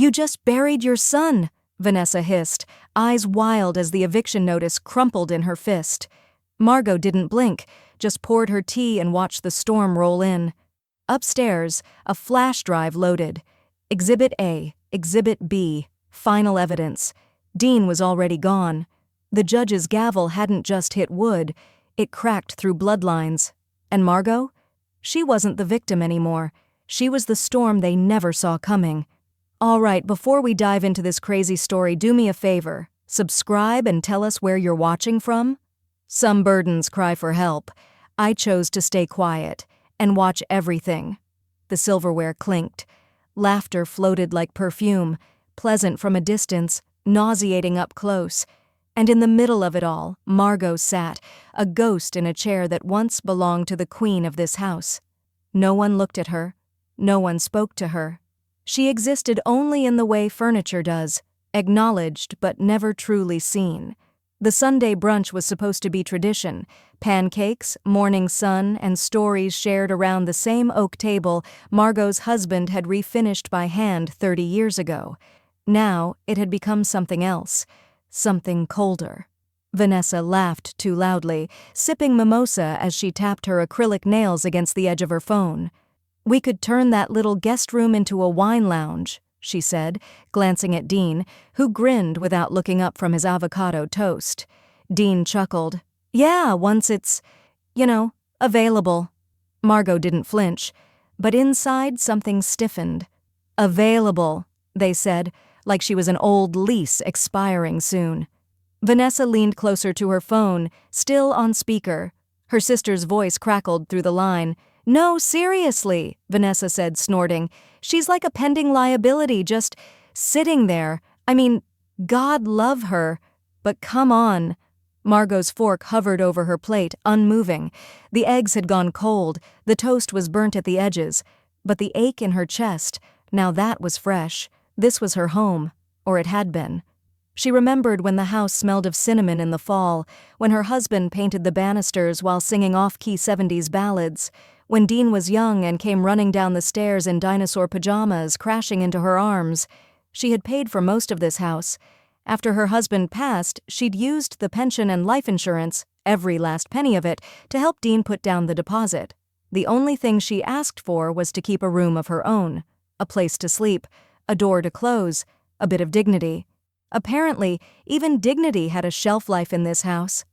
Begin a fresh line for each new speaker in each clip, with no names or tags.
"You just buried your son," Vanessa hissed, eyes wild as the eviction notice crumpled in her fist. Margot didn't blink, just poured her tea and watched the storm roll in. Upstairs, a flash drive loaded. Exhibit A, Exhibit B, final evidence. Dean was already gone. The judge's gavel hadn't just hit wood, it cracked through bloodlines. And Margot? She wasn't the victim anymore. She was the storm they never saw coming. All right, before we dive into this crazy story, do me a favor. Subscribe and tell us where you're watching from. Some burdens cry for help. I chose to stay quiet and watch everything. The silverware clinked. Laughter floated like perfume, pleasant from a distance, nauseating up close. And in the middle of it all, Margot sat, a ghost in a chair that once belonged to the queen of this house. No one looked at her. No one spoke to her. She existed only in the way furniture does, acknowledged but never truly seen. The Sunday brunch was supposed to be tradition, pancakes, morning sun, and stories shared around the same oak table Margot's husband had refinished by hand 30 years ago. Now it had become something else, something colder. Vanessa laughed too loudly, sipping mimosa as she tapped her acrylic nails against the edge of her phone. "We could turn that little guest room into a wine lounge," she said, glancing at Dean, who grinned without looking up from his avocado toast. Dean chuckled. "Yeah, once it's, available." Margot didn't flinch, but inside something stiffened. "Available," they said, like she was an old lease expiring soon. Vanessa leaned closer to her phone, still on speaker. Her sister's voice crackled through the line. "No, seriously," Vanessa said, snorting. "She's like a pending liability, just sitting there. I mean, God love her. But come on." Margot's fork hovered over her plate, unmoving. The eggs had gone cold, the toast was burnt at the edges. But the ache in her chest, now that was fresh. This was her home, or it had been. She remembered when the house smelled of cinnamon in the fall, when her husband painted the banisters while singing off-key 70s ballads, when Dean was young and came running down the stairs in dinosaur pajamas, crashing into her arms. She had paid for most of this house. After her husband passed, she'd used the pension and life insurance, every last penny of it, to help Dean put down the deposit. The only thing she asked for was to keep a room of her own, a place to sleep, a door to close, a bit of dignity. Apparently, even dignity had a shelf life in this house.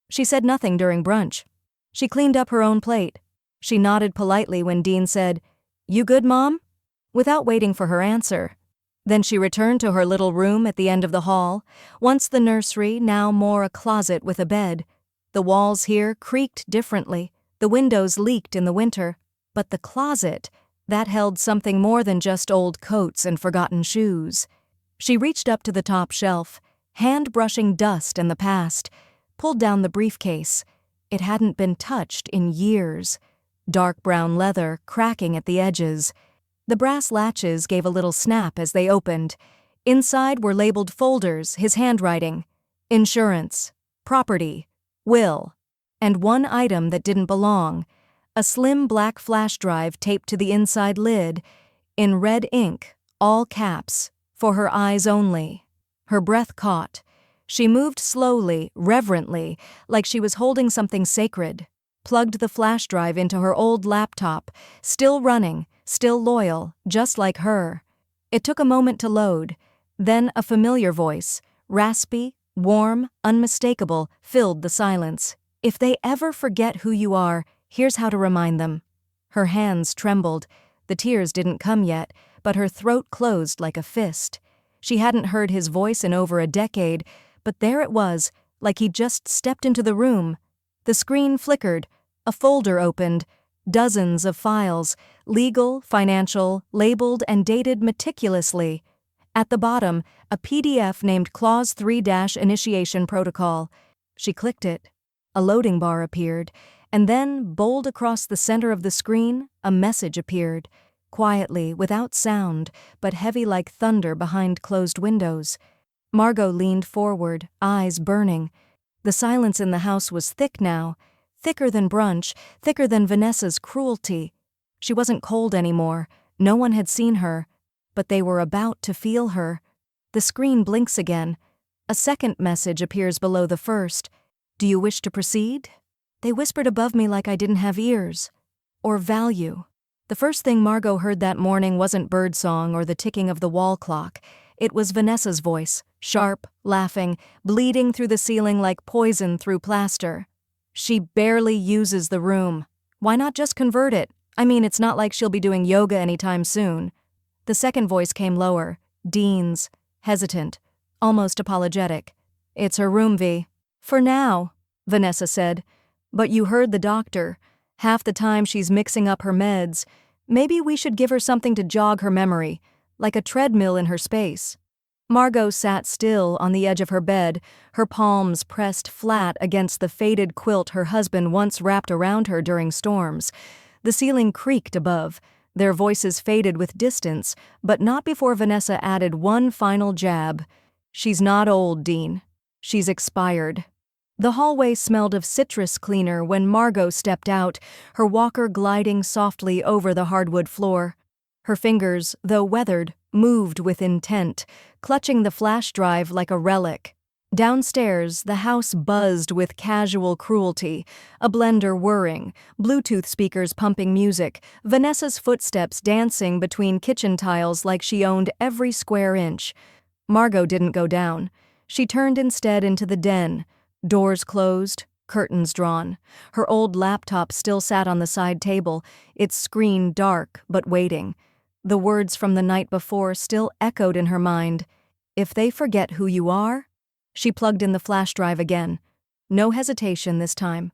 She said nothing during brunch. She cleaned up her own plate. She nodded politely when Dean said, "You good, Mom?" without waiting for her answer. Then she returned to her little room at the end of the hall, once the nursery, now more a closet with a bed. The walls here creaked differently, the windows leaked in the winter, but the closet, that held something more than just old coats and forgotten shoes. She reached up to the top shelf, hand brushing dust and the past, pulled down the briefcase. It hadn't been touched in years. Dark brown leather, cracking at the edges. The brass latches gave a little snap as they opened. Inside were labeled folders, his handwriting. Insurance, property, will, and one item that didn't belong. A slim black flash drive taped to the inside lid. In red ink, all caps, "For her eyes only." Her breath caught. She moved slowly, reverently, like she was holding something sacred. Plugged the flash drive into her old laptop, still running, still loyal, just like her. It took a moment to load. Then a familiar voice, raspy, warm, unmistakable, filled the silence. "If they ever forget who you are, here's how to remind them." Her hands trembled. The tears didn't come yet, but her throat closed like a fist. She hadn't heard his voice in over a decade, but there it was, like he'd just stepped into the room. The screen flickered, a folder opened, dozens of files, legal, financial, labeled and dated meticulously. At the bottom, a PDF named Clause 3-Initiation Protocol. She clicked it. A loading bar appeared, and then, bold across the center of the screen, a message appeared. Quietly, without sound, but heavy like thunder behind closed windows. Margot leaned forward, eyes burning. The silence in the house was thick now, thicker than brunch, thicker than Vanessa's cruelty. She wasn't cold anymore. No one had seen her. but they were about to feel her. The screen blinks again. A second message appears below the first. Do you wish to proceed? They whispered above me like I didn't have ears. Or value. The first thing Margot heard that morning wasn't birdsong or the ticking of the wall clock. It was Vanessa's voice, sharp, laughing, bleeding through the ceiling like poison through plaster. She barely uses the room. Why not just convert it? I mean, it's not like she'll be doing yoga anytime soon. The second voice came lower, Dean's, hesitant, almost apologetic. It's her room, V. For now, Vanessa said. But you heard the doctor. Half the time she's mixing up her meds. Maybe we should give her something to jog her memory, like a treadmill in her space. Margot sat still on the edge of her bed, her palms pressed flat against the faded quilt her husband once wrapped around her during storms. The ceiling creaked above. Their voices faded with distance, but not before Vanessa added one final jab. She's not old, Dean. She's expired. The hallway smelled of citrus cleaner when Margot stepped out, her walker gliding softly over the hardwood floor. Her fingers, though weathered, moved with intent, clutching the flash drive like a relic. Downstairs, the house buzzed with casual cruelty, a blender whirring, Bluetooth speakers pumping music, Vanessa's footsteps dancing between kitchen tiles like she owned every square inch. Margot didn't go down. She turned instead into the den, doors closed, curtains drawn. Her old laptop still sat on the side table, its screen dark but waiting. The words from the night before still echoed in her mind. If they forget who you are? She plugged in the flash drive again. No hesitation this time.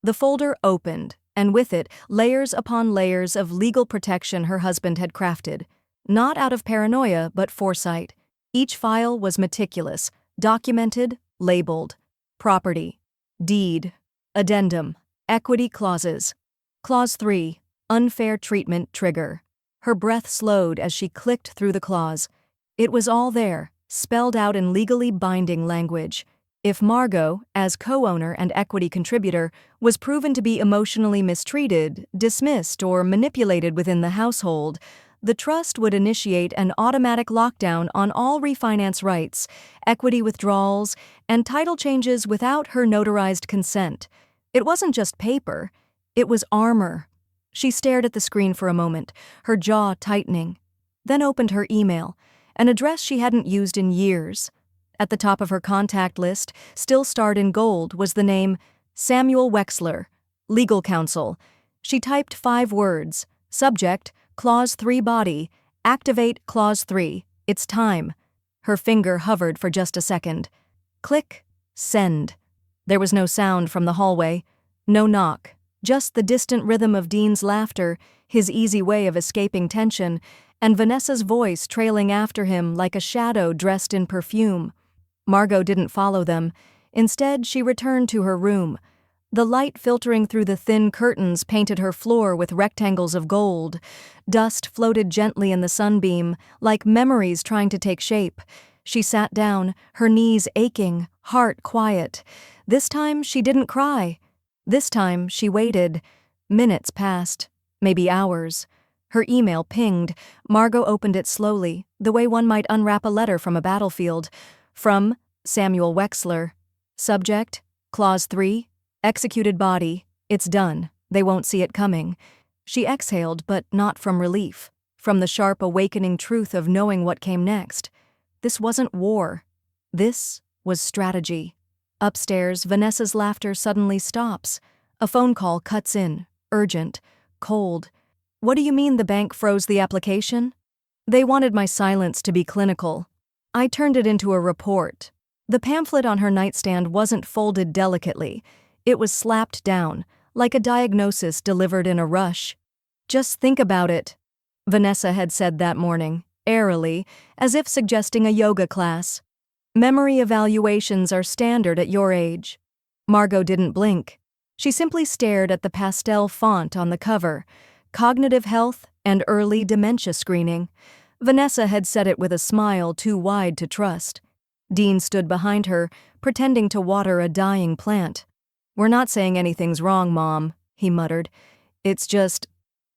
The folder opened, and with it, layers upon layers of legal protection her husband had crafted. Not out of paranoia, but foresight. Each file was meticulous, documented, labeled. Property, deed, addendum, equity clauses. Clause 3, unfair treatment trigger. Her breath slowed as she clicked through the clause. It was all there, spelled out in legally binding language. If Margot, as co-owner and equity contributor, was proven to be emotionally mistreated, dismissed, or manipulated within the household, the trust would initiate an automatic lockdown on all refinance rights, equity withdrawals, and title changes without her notarized consent. It wasn't just paper, it was armor. She stared at the screen for a moment, her jaw tightening, then opened her email, an address she hadn't used in years. At the top of her contact list, still starred in gold, was the name Samuel Wexler, legal counsel. She typed 5 words, subject, Clause 3 body, activate Clause 3, it's time. Her finger hovered for just a second. Click, send. There was no sound from the hallway, no knock, just the distant rhythm of Dean's laughter, his easy way of escaping tension, and Vanessa's voice trailing after him like a shadow dressed in perfume. Margot didn't follow them. Instead, she returned to her room. The light filtering through the thin curtains painted her floor with rectangles of gold. Dust floated gently in the sunbeam, like memories trying to take shape. She sat down, her knees aching, heart quiet. This time, she didn't cry. This time, she waited. Minutes passed, maybe hours. Her email pinged. Margot opened it slowly, the way one might unwrap a letter from a battlefield. From Samuel Wexler. Subject, Clause 3, executed body. It's done. They won't see it coming. She exhaled, but not from relief, from the sharp awakening truth of knowing what came next. This wasn't war. This was strategy. Upstairs, Vanessa's laughter suddenly stops. A phone call cuts in, urgent, cold. What do you mean the bank froze the application? They wanted my silence to be clinical. I turned it into a report. The pamphlet on her nightstand wasn't folded delicately. It was slapped down, like a diagnosis delivered in a rush. Just think about it, Vanessa had said that morning, airily, as if suggesting a yoga class. Memory evaluations are standard at your age. Margot didn't blink. She simply stared at the pastel font on the cover, cognitive health and early dementia screening. Vanessa had said it with a smile too wide to trust. Dean stood behind her, pretending to water a dying plant. We're not saying anything's wrong, Mom, he muttered. It's just,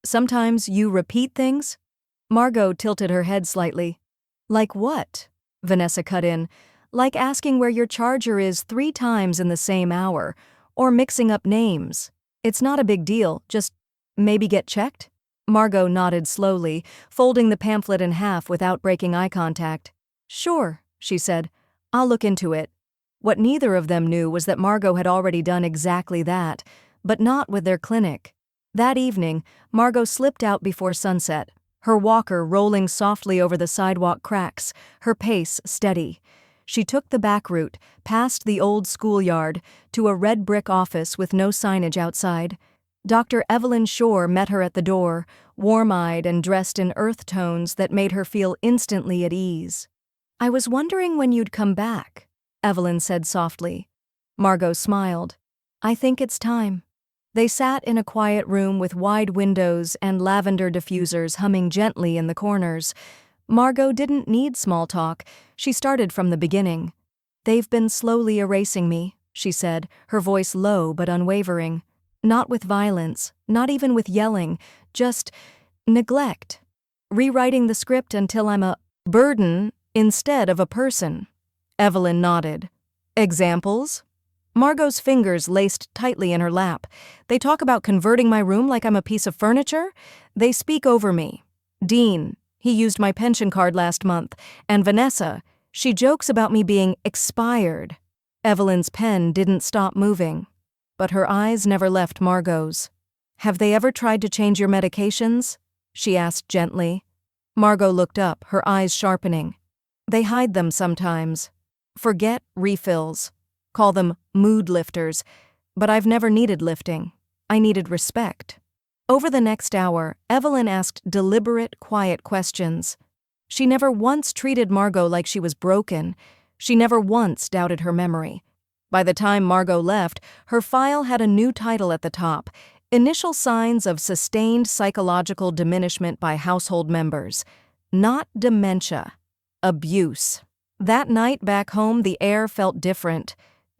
sometimes you repeat things. Margot tilted her head slightly. Like what? Vanessa cut in. Like asking where your charger is 3 times in the same hour, or mixing up names. It's not a big deal, just maybe get checked? Margot nodded slowly, folding the pamphlet in half without breaking eye contact. Sure, she said. I'll look into it. What neither of them knew was that Margot had already done exactly that, but not with their clinic. That evening, Margot slipped out before sunset, her walker rolling softly over the sidewalk cracks, her pace steady. She took the back route, past the old schoolyard, to a red brick office with no signage outside. Dr. Evelyn Shore met her at the door, warm-eyed and dressed in earth tones that made her feel instantly at ease. I was wondering when you'd come back, Evelyn said softly. Margot smiled. I think it's time. They sat in a quiet room with wide windows and lavender diffusers humming gently in the corners. Margot didn't need small talk. She started from the beginning. They've been slowly erasing me, she said, her voice low but unwavering. Not with violence, not even with yelling, just neglect. Rewriting the script until I'm a burden instead of a person. Evelyn nodded. Examples? Margot's fingers laced tightly in her lap. They talk about converting my room like I'm a piece of furniture? They speak over me. Dean, he used my pension card last month. And Vanessa, she jokes about me being expired. Evelyn's pen didn't stop moving. But her eyes never left Margot's. Have they ever tried to change your medications? She asked gently. Margot looked up, her eyes sharpening. They hide them sometimes. Forget refills. Call them mood lifters. But I've never needed lifting. I needed respect. Over the next hour, Evelyn asked deliberate, quiet questions. She never once treated Margot like she was broken. She never once doubted her memory. By the time Margot left, her file had a new title at the top, Initial Signs of Sustained Psychological Diminishment by Household Members. Not dementia. Abuse. That night back home, the air felt different.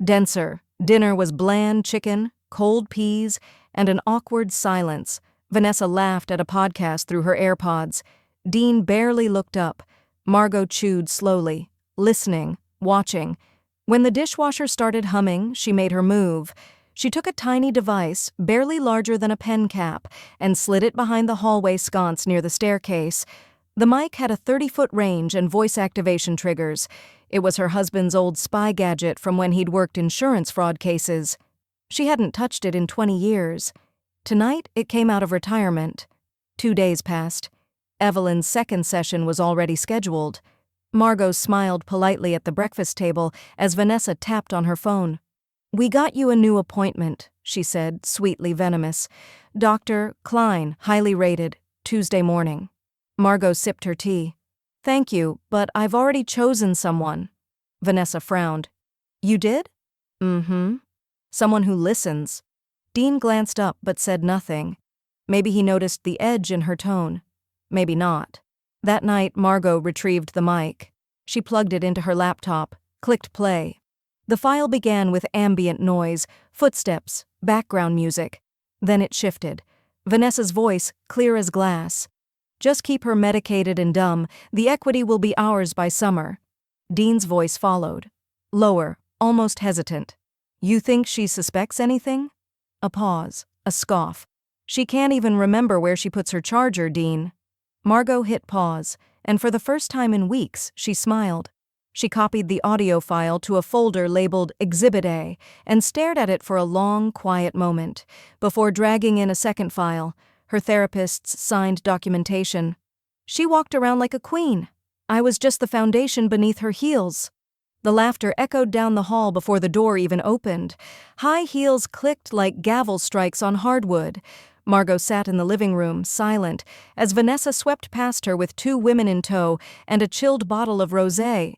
Denser. Dinner was bland chicken, cold peas, and an awkward silence. Vanessa laughed at a podcast through her AirPods. Dean barely looked up. Margot chewed slowly, listening, watching. When the dishwasher started humming, she made her move. She took a tiny device, barely larger than a pen cap, and slid it behind the hallway sconce near the staircase. The mic had a 30-foot range and voice activation triggers. It was her husband's old spy gadget from when he'd worked insurance fraud cases. She hadn't touched it in 20 years. Tonight, it came out of retirement. 2 days passed. Evelyn's second session was already scheduled. Margot smiled politely at the breakfast table as Vanessa tapped on her phone. We got you a new appointment, she said, sweetly venomous. Dr. Klein, highly rated, Tuesday morning. Margot sipped her tea. Thank you, but I've already chosen someone. Vanessa frowned. You did? Mm-hmm. Someone who listens. Dean glanced up but said nothing. Maybe he noticed the edge in her tone. Maybe not. That night, Margot retrieved the mic. She plugged it into her laptop, clicked play. The file began with ambient noise, footsteps, background music. Then it shifted. Vanessa's voice, clear as glass. Just keep her medicated and dumb. The equity will be ours by summer. Dean's voice followed. Lower, almost hesitant. You think she suspects anything? A pause, a scoff. She can't even remember where she puts her charger, Dean. Margot hit pause, and for the first time in weeks, she smiled. She copied the audio file to a folder labeled Exhibit A and stared at it for a long, quiet moment, before dragging in a second file, her therapist's signed documentation. She walked around like a queen. I was just the foundation beneath her heels. The laughter echoed down the hall before the door even opened. High heels clicked like gavel strikes on hardwood. Margot sat in the living room, silent, as Vanessa swept past her with 2 women in tow and a chilled bottle of rosé.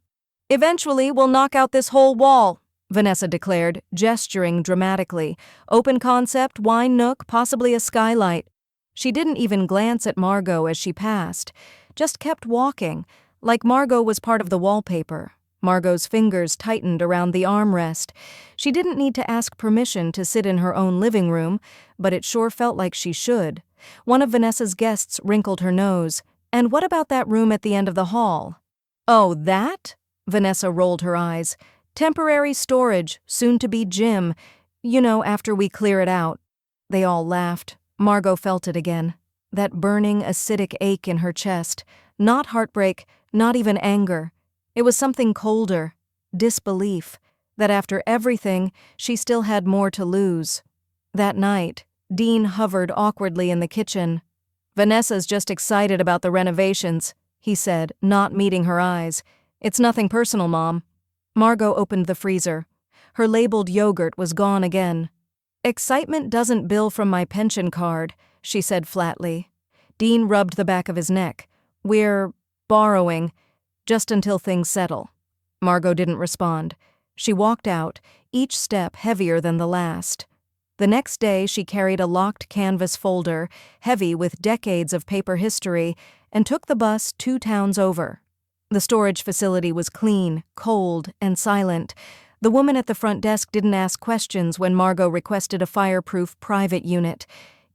Eventually, we'll knock out this whole wall, Vanessa declared, gesturing dramatically. Open concept, wine nook, possibly a skylight. She didn't even glance at Margot as she passed, just kept walking, like Margot was part of the wallpaper. Margot's fingers tightened around the armrest. She didn't need to ask permission to sit in her own living room, but it sure felt like she should. One of Vanessa's guests wrinkled her nose. And what about that room at the end of the hall? Oh, that? Vanessa rolled her eyes. Temporary storage, soon to be gym. You know, after we clear it out. They all laughed. Margot felt it again. That burning, acidic ache in her chest. Not heartbreak, not even anger. It was something colder. Disbelief. That after everything, she still had more to lose. That night, Dean hovered awkwardly in the kitchen. Vanessa's just excited about the renovations, he said, not meeting her eyes. It's nothing personal, Mom. Margot opened the freezer. Her labeled yogurt was gone again. Excitement doesn't bill from my pension card, she said flatly. Dean rubbed the back of his neck. We're borrowing, just until things settle. Margot didn't respond. She walked out, each step heavier than the last. The next day she carried a locked canvas folder, heavy with decades of paper history, and took the bus 2 towns over. The storage facility was clean, cold, and silent. The woman at the front desk didn't ask questions when Margot requested a fireproof private unit.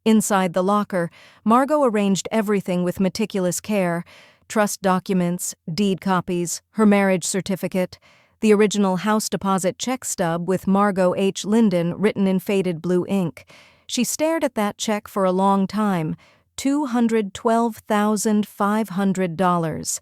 Inside the locker, Margot arranged everything with meticulous care: trust documents, deed copies, her marriage certificate, the original house deposit check stub with Margot H. Linden written in faded blue ink. She stared at that check for a long time. $212,500.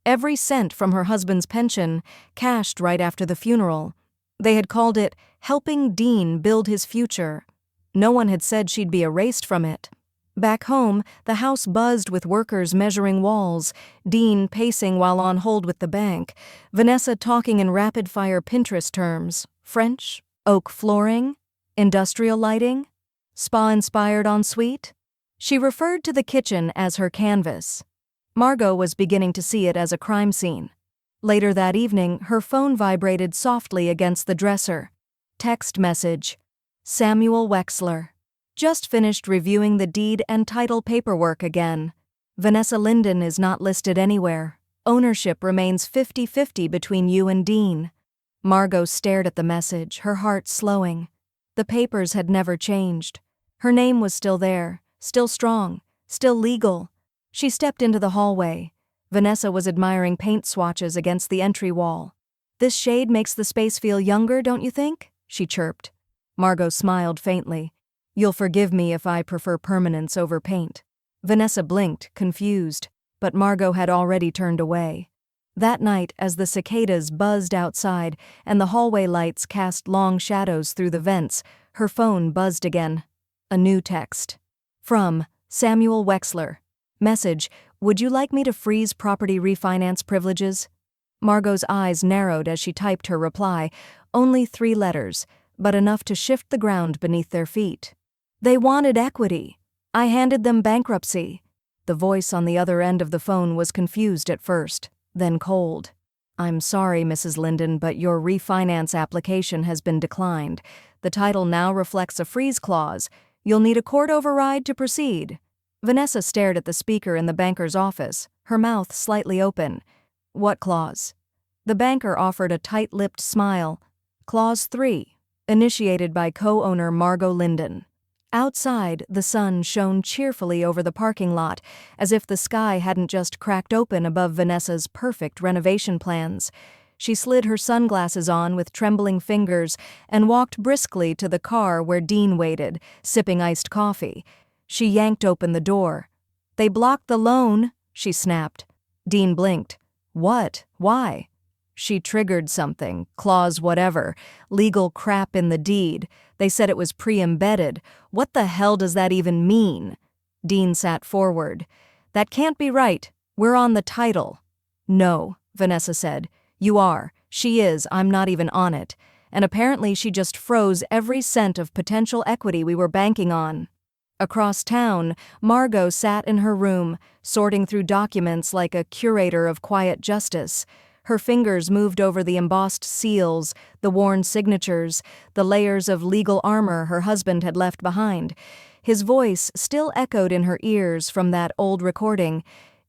Every cent from her husband's pension, cashed right after the funeral. They had called it helping Dean build his future. No one had said she'd be erased from it. Back home, the house buzzed with workers measuring walls, Dean pacing while on hold with the bank, Vanessa talking in rapid-fire Pinterest terms: French, oak flooring, industrial lighting, spa-inspired ensuite. She referred to the kitchen as her canvas. Margot was beginning to see it as a crime scene. Later that evening, her phone vibrated softly against the dresser. Text message: Samuel Wexler. Just finished reviewing the deed and title paperwork again. Vanessa Linden is not listed anywhere. Ownership remains 50-50 between you and Dean. Margot stared at the message, her heart slowing. The papers had never changed. Her name was still there, still strong, still legal. She stepped into the hallway. Vanessa was admiring paint swatches against the entry wall. This shade makes the space feel younger, don't you think? She chirped. Margot smiled faintly. You'll forgive me if I prefer permanence over paint. Vanessa blinked, confused, but Margot had already turned away. That night, as the cicadas buzzed outside and the hallway lights cast long shadows through the vents, her phone buzzed again. A new text. From Samuel Wexler. Message: Would you like me to freeze property refinance privileges? Margot's eyes narrowed as she typed her reply. Only 3 letters, but enough to shift the ground beneath their feet. They wanted equity. I handed them bankruptcy. The voice on the other end of the phone was confused at first, then cold. I'm sorry, Mrs. Linden, but your refinance application has been declined. The title now reflects a freeze clause. You'll need a court override to proceed. Vanessa stared at the speaker in the banker's office, her mouth slightly open. What clause? The banker offered a tight-lipped smile. Clause 3, initiated by co-owner Margot Linden. Outside, the sun shone cheerfully over the parking lot, as if the sky hadn't just cracked open above Vanessa's perfect renovation plans. She slid her sunglasses on with trembling fingers and walked briskly to the car where Dean waited, sipping iced coffee. She yanked open the door. They blocked the loan, she snapped. Dean blinked. What? Why? She triggered something, clause whatever, legal crap in the deed. They said it was pre-embedded. What the hell does that even mean? Dean sat forward. That can't be right. We're on the title. No, Vanessa said. You are. She is. I'm not even on it. And apparently she just froze every cent of potential equity we were banking on. Across town, Margot sat in her room, sorting through documents like a curator of quiet justice. Her fingers moved over the embossed seals, the worn signatures, the layers of legal armor her husband had left behind. His voice still echoed in her ears from that old recording.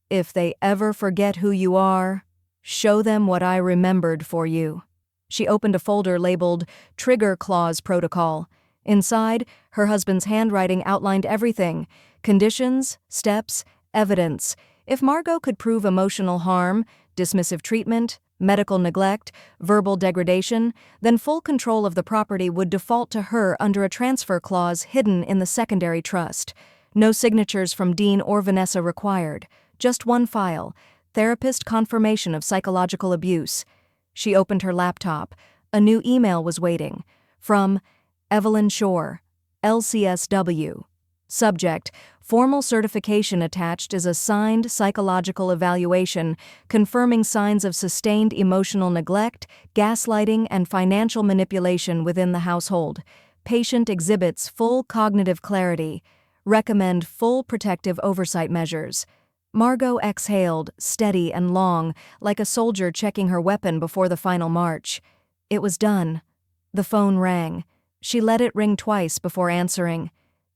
If they ever forget who you are, show them what I remembered for you. She opened a folder labeled Trigger Clause Protocol. Inside, her husband's handwriting outlined everything: conditions, steps, evidence. If Margot could prove emotional harm, dismissive treatment, medical neglect, verbal degradation, then full control of the property would default to her under a transfer clause hidden in the secondary trust. No signatures from Dean or Vanessa required. Just one file: therapist confirmation of psychological abuse. She opened her laptop. A new email was waiting. From Evelyn Shore, LCSW. Subject: formal certification attached is a signed psychological evaluation confirming signs of sustained emotional neglect, gaslighting, and financial manipulation within the household. Patient exhibits full cognitive clarity. Recommend full protective oversight measures. Margot exhaled, steady and long, like a soldier checking her weapon before the final march. It was done. The phone rang. She let it ring twice before answering.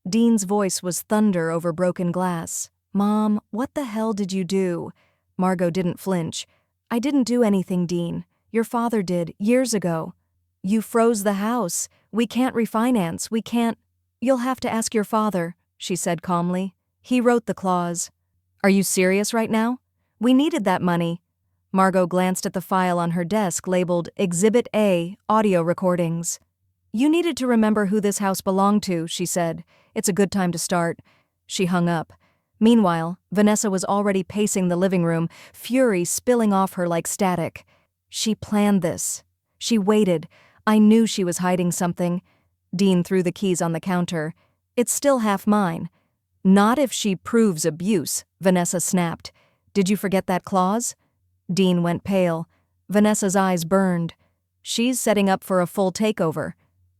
Dean's voice was thunder over broken glass. "Mom, what the hell did you do?" Margot didn't flinch. "I didn't do anything, Dean. Your father did, years ago." "You froze the house. We can't refinance. We can't—" "You'll have to ask your father," she said calmly. "He wrote the clause." "Are you serious right now? We needed that money." Margot glanced at the file on her desk labeled Exhibit A, Audio Recordings. "You needed to remember who this house belonged to," she said. "It's a good time to start." She hung up. Meanwhile, Vanessa was already pacing the living room, fury spilling off her like static. "She planned this. She waited. I knew she was hiding something." Dean threw the keys on the counter. "It's still half mine." "Not if she proves abuse," Vanessa snapped. "Did you forget that clause?" Dean went pale. Vanessa's eyes burned. "She's setting up for a full takeover."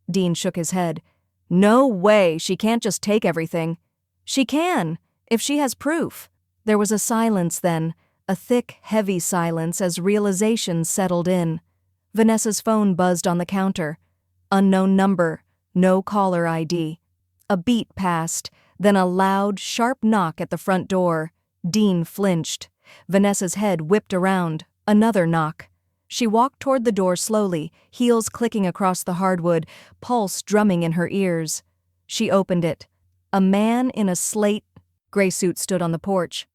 Dean shook his head. "No way, she can't just take everything." "She can, if she has proof." There was a silence then, a thick, heavy silence as realization settled in. Vanessa's phone buzzed on the counter. Unknown number, no caller ID. A beat passed, then a loud, sharp knock at the front door. Dean flinched. Vanessa's head whipped around. Another knock. She walked toward the door slowly, heels clicking across the hardwood, pulse drumming in her ears. She opened it. A man in a slate gray suit stood on the porch.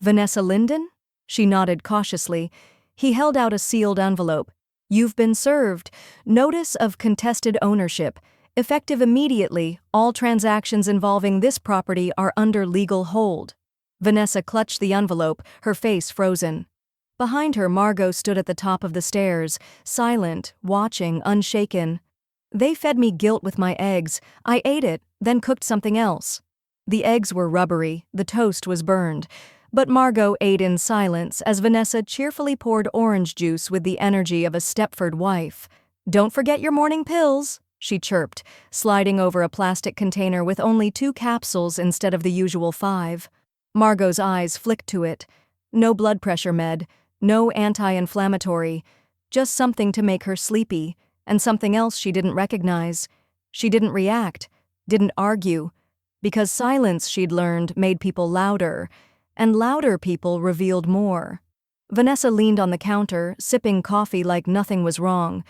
"Vanessa Linden?" She nodded cautiously. He held out a sealed envelope. "You've been served. Notice of contested ownership. Effective immediately, all transactions involving this property are under legal hold." Vanessa clutched the envelope, her face frozen. Behind her, Margot stood at the top of the stairs, silent, watching, unshaken. "They fed me guilt with my eggs. I ate it, then cooked something else." The eggs were rubbery, the toast was burned. But Margot ate in silence as Vanessa cheerfully poured orange juice with the energy of a Stepford wife. "Don't forget your morning pills," she chirped, sliding over a plastic container with only 2 capsules instead of the usual 5. Margot's eyes flicked to it. No blood pressure med, no anti-inflammatory, just something to make her sleepy, and something else she didn't recognize. She didn't react, didn't argue, because silence, she'd learned, made people louder, and louder people revealed more. Vanessa leaned on the counter, sipping coffee like nothing was wrong.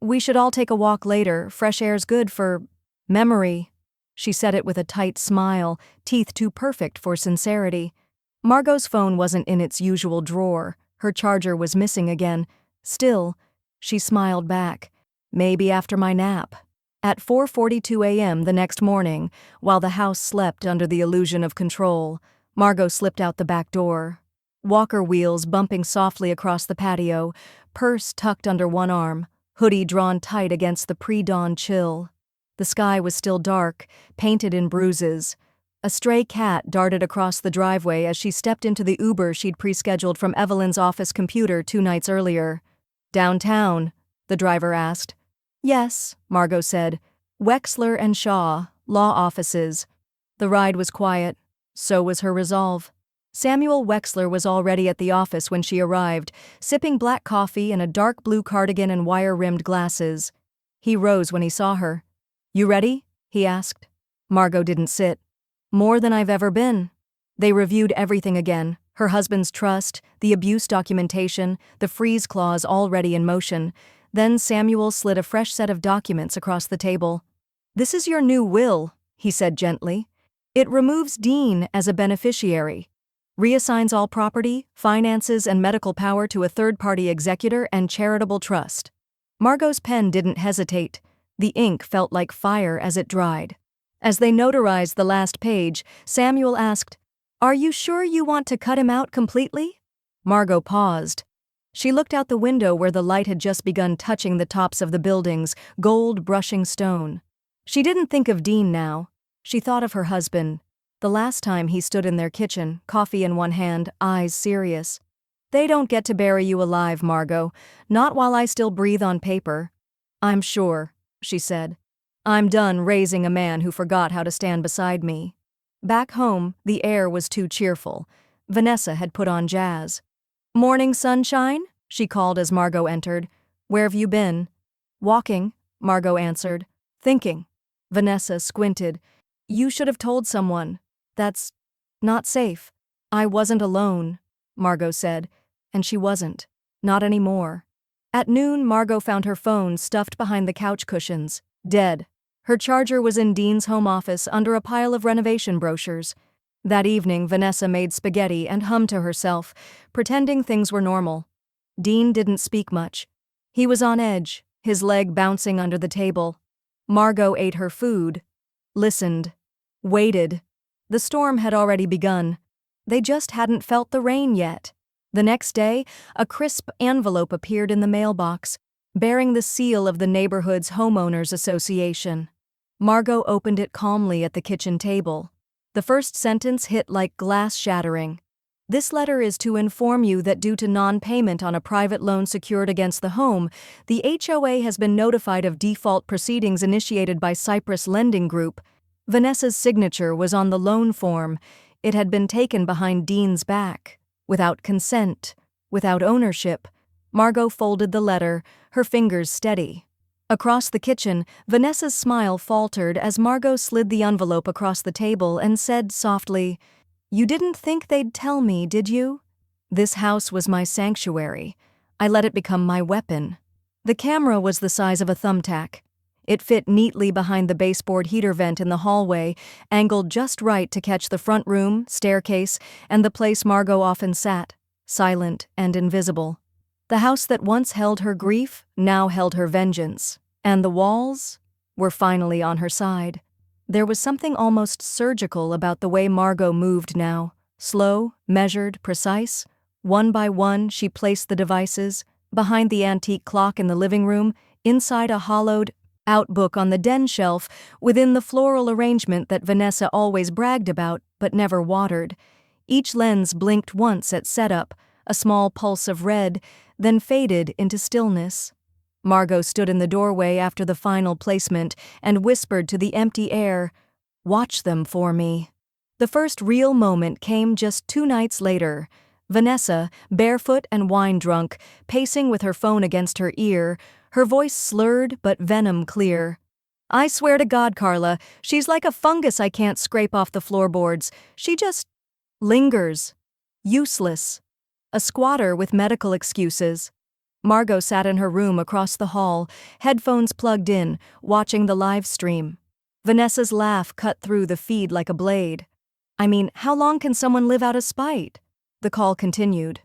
"We should all take a walk later. Fresh air's good for memory." She said it with a tight smile, teeth too perfect for sincerity. Margot's phone wasn't in its usual drawer. Her charger was missing again. Still, she smiled back. "Maybe after my nap." At 4:42 a.m. the next morning, while the house slept under the illusion of control, Margot slipped out the back door. Walker wheels bumping softly across the patio, purse tucked under one arm, hoodie drawn tight against the pre-dawn chill. The sky was still dark, painted in bruises. A stray cat darted across the driveway as she stepped into the Uber she'd pre-scheduled from Evelyn's office computer 2 nights earlier. "Downtown?" the driver asked. "Yes," Margot said. "Wexler and Shaw, law offices." The ride was quiet. So was her resolve. Samuel Wexler was already at the office when she arrived, sipping black coffee in a dark blue cardigan and wire-rimmed glasses. He rose when he saw her. "You ready?" he asked. Margot didn't sit. "More than I've ever been." They reviewed everything again, her husband's trust, the abuse documentation, the freeze clause already in motion. Then Samuel slid a fresh set of documents across the table. "This is your new will," he said gently. "It removes Dean as a beneficiary." Reassigns all property, finances, and medical power to a third-party executor and charitable trust. Margot's pen didn't hesitate. The ink felt like fire as it dried. As they notarized the last page, Samuel asked, "Are you sure you want to cut him out completely?" Margot paused. She looked out the window where the light had just begun touching the tops of the buildings, gold brushing stone. She didn't think of Dean now. She thought of her husband. The last time he stood in their kitchen, coffee in one hand, eyes serious. "They don't get to bury you alive, Margot. Not while I still breathe on paper." "I'm sure," she said. "I'm done raising a man who forgot how to stand beside me." Back home, the air was too cheerful. Vanessa had put on jazz. "Morning sunshine?" she called as Margot entered. "Where have you been?" "Walking," Margot answered. "Thinking." Vanessa squinted. "You should have told someone. That's not safe." "I wasn't alone," Margot said. And she wasn't. Not anymore. At noon, Margot found her phone stuffed behind the couch cushions, dead. Her charger was in Dean's home office under a pile of renovation brochures. That evening, Vanessa made spaghetti and hummed to herself, pretending things were normal. Dean didn't speak much. He was on edge, his leg bouncing under the table. Margot ate her food, listened, waited. The storm had already begun. They just hadn't felt the rain yet. The next day, a crisp envelope appeared in the mailbox, bearing the seal of the neighborhood's homeowners association. Margot opened it calmly at the kitchen table. The first sentence hit like glass shattering. "This letter is to inform you that due to non-payment on a private loan secured against the home, the HOA has been notified of default proceedings initiated by Cypress Lending Group." Vanessa's signature was on the loan form. It had been taken behind Dean's back, without consent, without ownership. Margot folded the letter, her fingers steady. Across the kitchen, Vanessa's smile faltered as Margot slid the envelope across the table and said softly, "You didn't think they'd tell me, did you? This house was my sanctuary. I let it become my weapon." The camera was the size of a thumbtack. It fit neatly behind the baseboard heater vent in the hallway, angled just right to catch the front room, staircase, and the place Margot often sat, silent and invisible. The house that once held her grief now held her vengeance, and the walls were finally on her side. There was something almost surgical about the way Margot moved now, slow, measured, precise. One by one, she placed the devices, behind the antique clock in the living room, inside a hollowed out book on the den shelf, within the floral arrangement that Vanessa always bragged about but never watered. Each lens blinked once at setup, a small pulse of red, then faded into stillness. Margot stood in the doorway after the final placement and whispered to the empty air, "Watch them for me." The first real moment came just 2 nights later. Vanessa, barefoot and wine-drunk, pacing with her phone against her ear, her voice slurred but venom clear. "I swear to God, Carla, she's like a fungus I can't scrape off the floorboards. She just lingers. Useless. A squatter with medical excuses." Margot sat in her room across the hall, headphones plugged in, watching the live stream. Vanessa's laugh cut through the feed like a blade. "I mean, how long can someone live out of spite?" The call continued.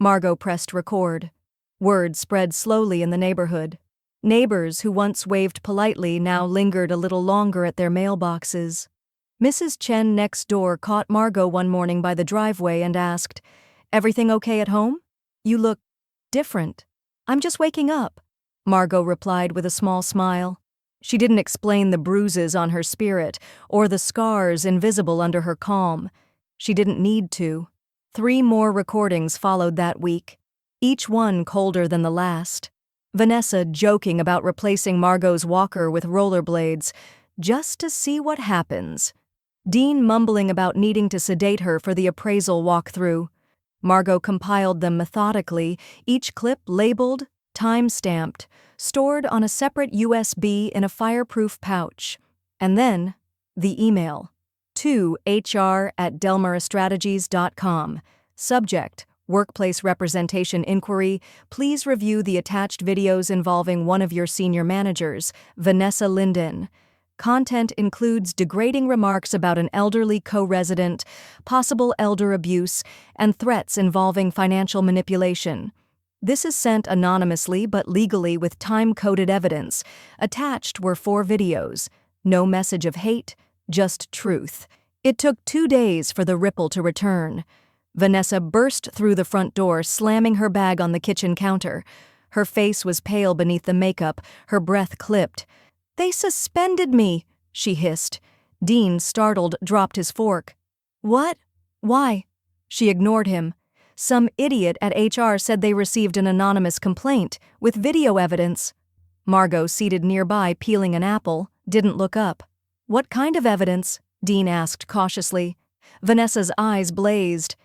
Margot pressed record. Word spread slowly in the neighborhood. Neighbors who once waved politely now lingered a little longer at their mailboxes. Mrs. Chen next door caught Margot one morning by the driveway and asked, "Everything okay at home? You look different." "I'm just waking up," Margot replied with a small smile. She didn't explain the bruises on her spirit or the scars invisible under her calm. She didn't need to. 3 more recordings followed that week, each one colder than the last. Vanessa joking about replacing Margot's walker with rollerblades, just to see what happens. Dean mumbling about needing to sedate her for the appraisal walkthrough. Margot compiled them methodically, each clip labeled, time-stamped, stored on a separate USB in a fireproof pouch. And then, the email. To hr@delmarastrategies.com. Subject, Workplace Representation Inquiry. Please review the attached videos involving one of your senior managers, Vanessa Linden. Content includes degrading remarks about an elderly co-resident, possible elder abuse, and threats involving financial manipulation. This is sent anonymously but legally with time-coded evidence. Attached were 4 videos. No message of hate, just truth. It took 2 days for the ripple to return. Vanessa burst through the front door, slamming her bag on the kitchen counter. Her face was pale beneath the makeup, her breath clipped. "They suspended me," she hissed. Dean, startled, dropped his fork. "What? Why?" She ignored him. "Some idiot at HR said they received an anonymous complaint, with video evidence." Margot, seated nearby peeling an apple, didn't look up. "What kind of evidence?" Dean asked cautiously. Vanessa's eyes blazed.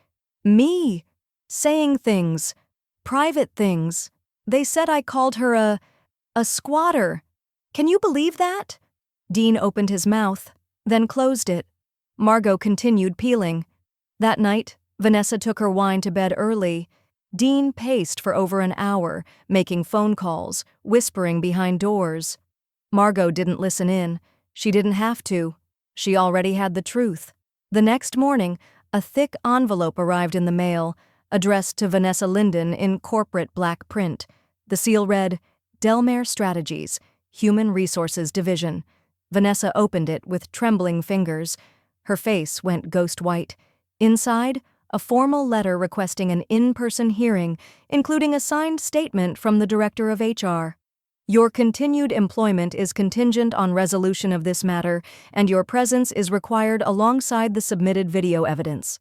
"Me. Saying things. Private things. They said I called her a squatter. Can you believe that?" Dean opened his mouth, then closed it. Margot continued peeling. That night, Vanessa took her wine to bed early. Dean paced for over an hour, making phone calls, whispering behind doors. Margot didn't listen in. She didn't have to. She already had the truth. The next morning, a thick envelope arrived in the mail, addressed to Vanessa Linden in corporate black print. The seal read, "Delmare Strategies, Human Resources Division." Vanessa opened it with trembling fingers. Her face went ghost white. Inside, a formal letter requesting an in-person hearing, including a signed statement from the director of HR. "Your continued employment is contingent on resolution of this matter, and your presence is required alongside the submitted video evidence."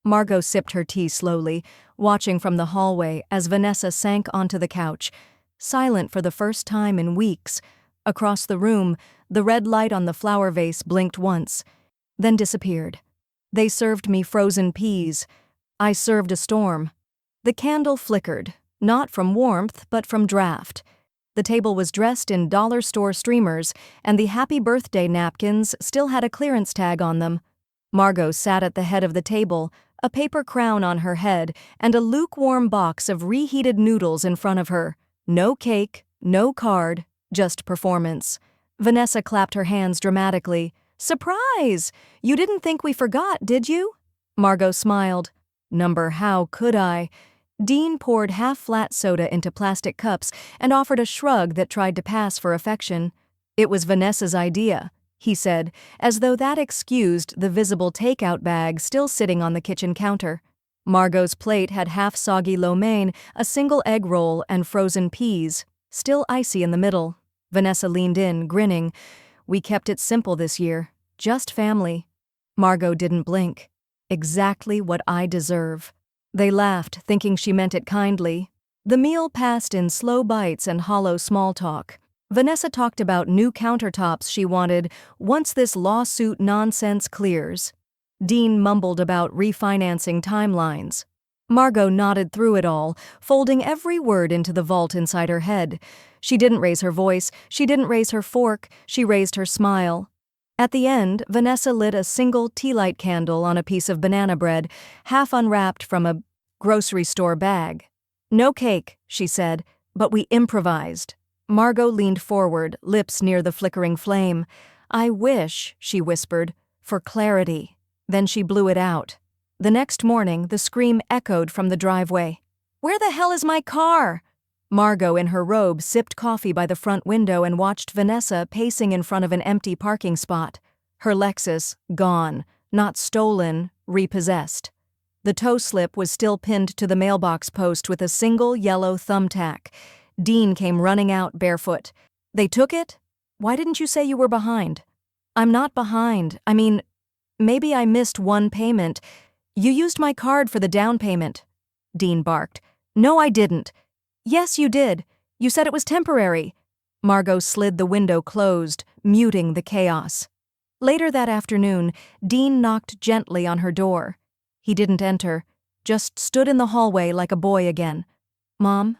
Margot sipped her tea slowly, watching from the hallway as Vanessa sank onto the couch, silent for the first time in weeks. Across the room, the red light on the flower vase blinked once, then disappeared. "They served me frozen peas. I served a storm." The candle flickered, not from warmth but from draft. The table was dressed in dollar store streamers, and the happy birthday napkins still had a clearance tag on them. Margot sat at the head of the table, a paper crown on her head, and a lukewarm box of reheated noodles in front of her. No cake, no card, just performance. Vanessa clapped her hands dramatically. "Surprise! You didn't think we forgot, did you?" Margot smiled. How could I?" Dean poured half-flat soda into plastic cups and offered a shrug that tried to pass for affection. "It was Vanessa's idea," he said, as though that excused the visible takeout bag still sitting on the kitchen counter. Margot's plate had half-soggy lo mein, a single egg roll, and frozen peas, still icy in the middle. Vanessa leaned in, grinning. "We kept it simple this year. Just family." Margot didn't blink. "Exactly what I deserve." They laughed, thinking she meant it kindly. The meal passed in slow bites and hollow small talk. Vanessa talked about new countertops she wanted once this lawsuit nonsense clears. Dean mumbled about refinancing timelines. Margot nodded through it all, folding every word into the vault inside her head. She didn't raise her voice, she didn't raise her fork, she raised her smile. At the end, Vanessa lit a single tea light candle on a piece of banana bread, half unwrapped from a grocery store bag. "No cake," she said, "but we improvised." Margot leaned forward, lips near the flickering flame. "I wish," she whispered, "for clarity." Then she blew it out. The next morning, the scream echoed from the driveway. "Where the hell is my car?" Margot, in her robe, sipped coffee by the front window and watched Vanessa pacing in front of an empty parking spot. Her Lexus, gone, not stolen, repossessed. The tow slip was still pinned to the mailbox post with a single yellow thumbtack. Dean came running out barefoot. "They took it? Why didn't you say you were behind?" "I'm not behind. I mean, maybe I missed one payment. You used my card for the down payment." Dean barked. "No, I didn't." "Yes, you did. You said it was temporary." Margot slid the window closed, muting the chaos. Later that afternoon, Dean knocked gently on her door. He didn't enter, just stood in the hallway like a boy again. "Mom,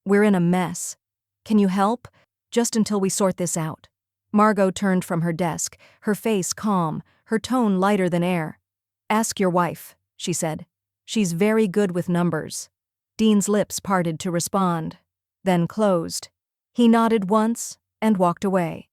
we're in a mess. Can you help? Just until we sort this out." Margot turned from her desk, her face calm, her tone lighter than air. "Ask your wife," she said. "She's very good with numbers." Dean's lips parted to respond, then closed. He nodded once and walked away.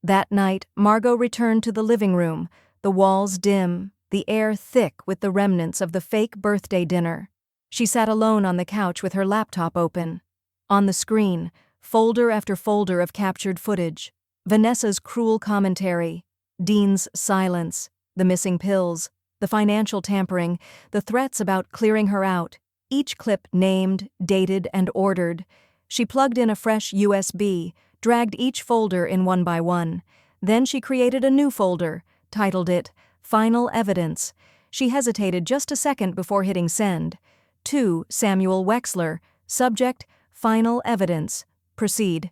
That night, Margot returned to the living room, the walls dim, the air thick with the remnants of the fake birthday dinner. She sat alone on the couch with her laptop open. On the screen, folder after folder of captured footage. Vanessa's cruel commentary, Dean's silence, the missing pills, the financial tampering, the threats about clearing her out, each clip named, dated, and ordered. She plugged in a fresh USB, dragged each folder in one by one. Then she created a new folder, titled it, Final Evidence. She hesitated just a second before hitting send. To Samuel Wexler, subject, Final Evidence. Proceed.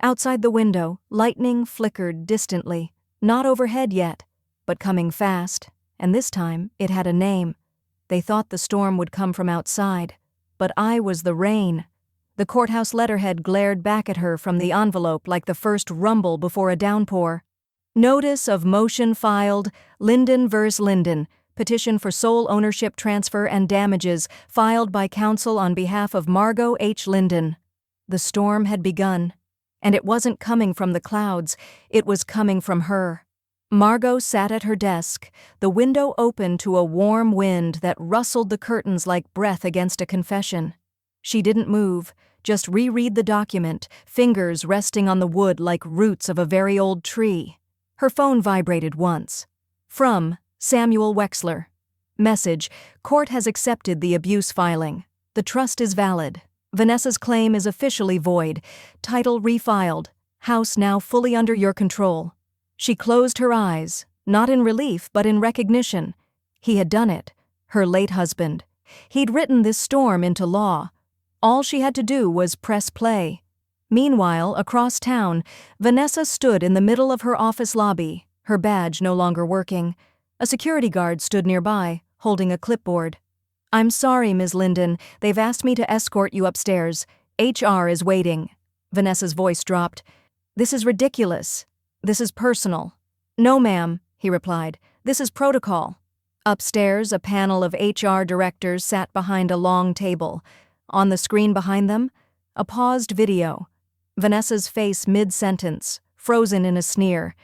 Outside the window, lightning flickered distantly, not overhead yet, but coming fast, and this time it had a name. They thought the storm would come from outside, but I was the rain. The courthouse letterhead glared back at her from the envelope like the first rumble before a downpour. Notice of motion filed, Linden vs. Linden, petition for sole ownership transfer and damages filed by counsel on behalf of Margot H. Linden. The storm had begun, and it wasn't coming from the clouds, it was coming from her. Margot sat at her desk, the window open to a warm wind that rustled the curtains like breath against a confession. She didn't move, just reread the document, fingers resting on the wood like roots of a very old tree. Her phone vibrated once. From Samuel Wexler. Message: Court has accepted the abuse filing. The trust is valid. Vanessa's claim is officially void. Title refiled. House now fully under your control. She closed her eyes, not in relief but in recognition. He had done it. Her late husband. He'd written this storm into law. All she had to do was press play. Meanwhile, across town, Vanessa stood in the middle of her office lobby, her badge no longer working. A security guard stood nearby, holding a clipboard. "I'm sorry, Ms. Linden. They've asked me to escort you upstairs. HR is waiting." Vanessa's voice dropped. "This is ridiculous. This is personal." "No, ma'am," he replied. "This is protocol." Upstairs, a panel of HR directors sat behind a long table. On the screen behind them, a paused video. Vanessa's face mid-sentence, frozen in a sneer.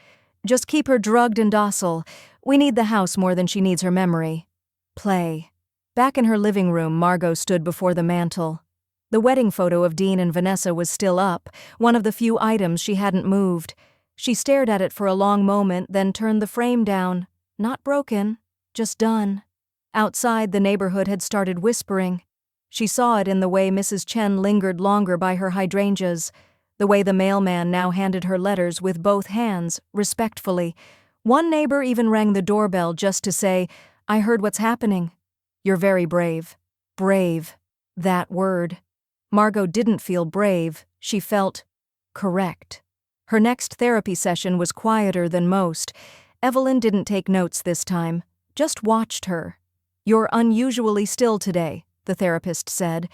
"Just keep her drugged and docile. We need the house more than she needs her memory." Play. Back in her living room, Margot stood before the mantel. The wedding photo of Dean and Vanessa was still up, one of the few items she hadn't moved. She stared at it for a long moment, then turned the frame down. Not broken, just done. Outside, the neighborhood had started whispering. She saw it in the way Mrs. Chen lingered longer by her hydrangeas, the way the mailman now handed her letters with both hands, respectfully. One neighbor even rang the doorbell just to say, "I heard what's happening." "You're very brave." Brave. That word. Margot didn't feel brave, she felt correct. Her next therapy session was quieter than most. Evelyn didn't take notes this time, just watched her. "You're unusually still today," the therapist said.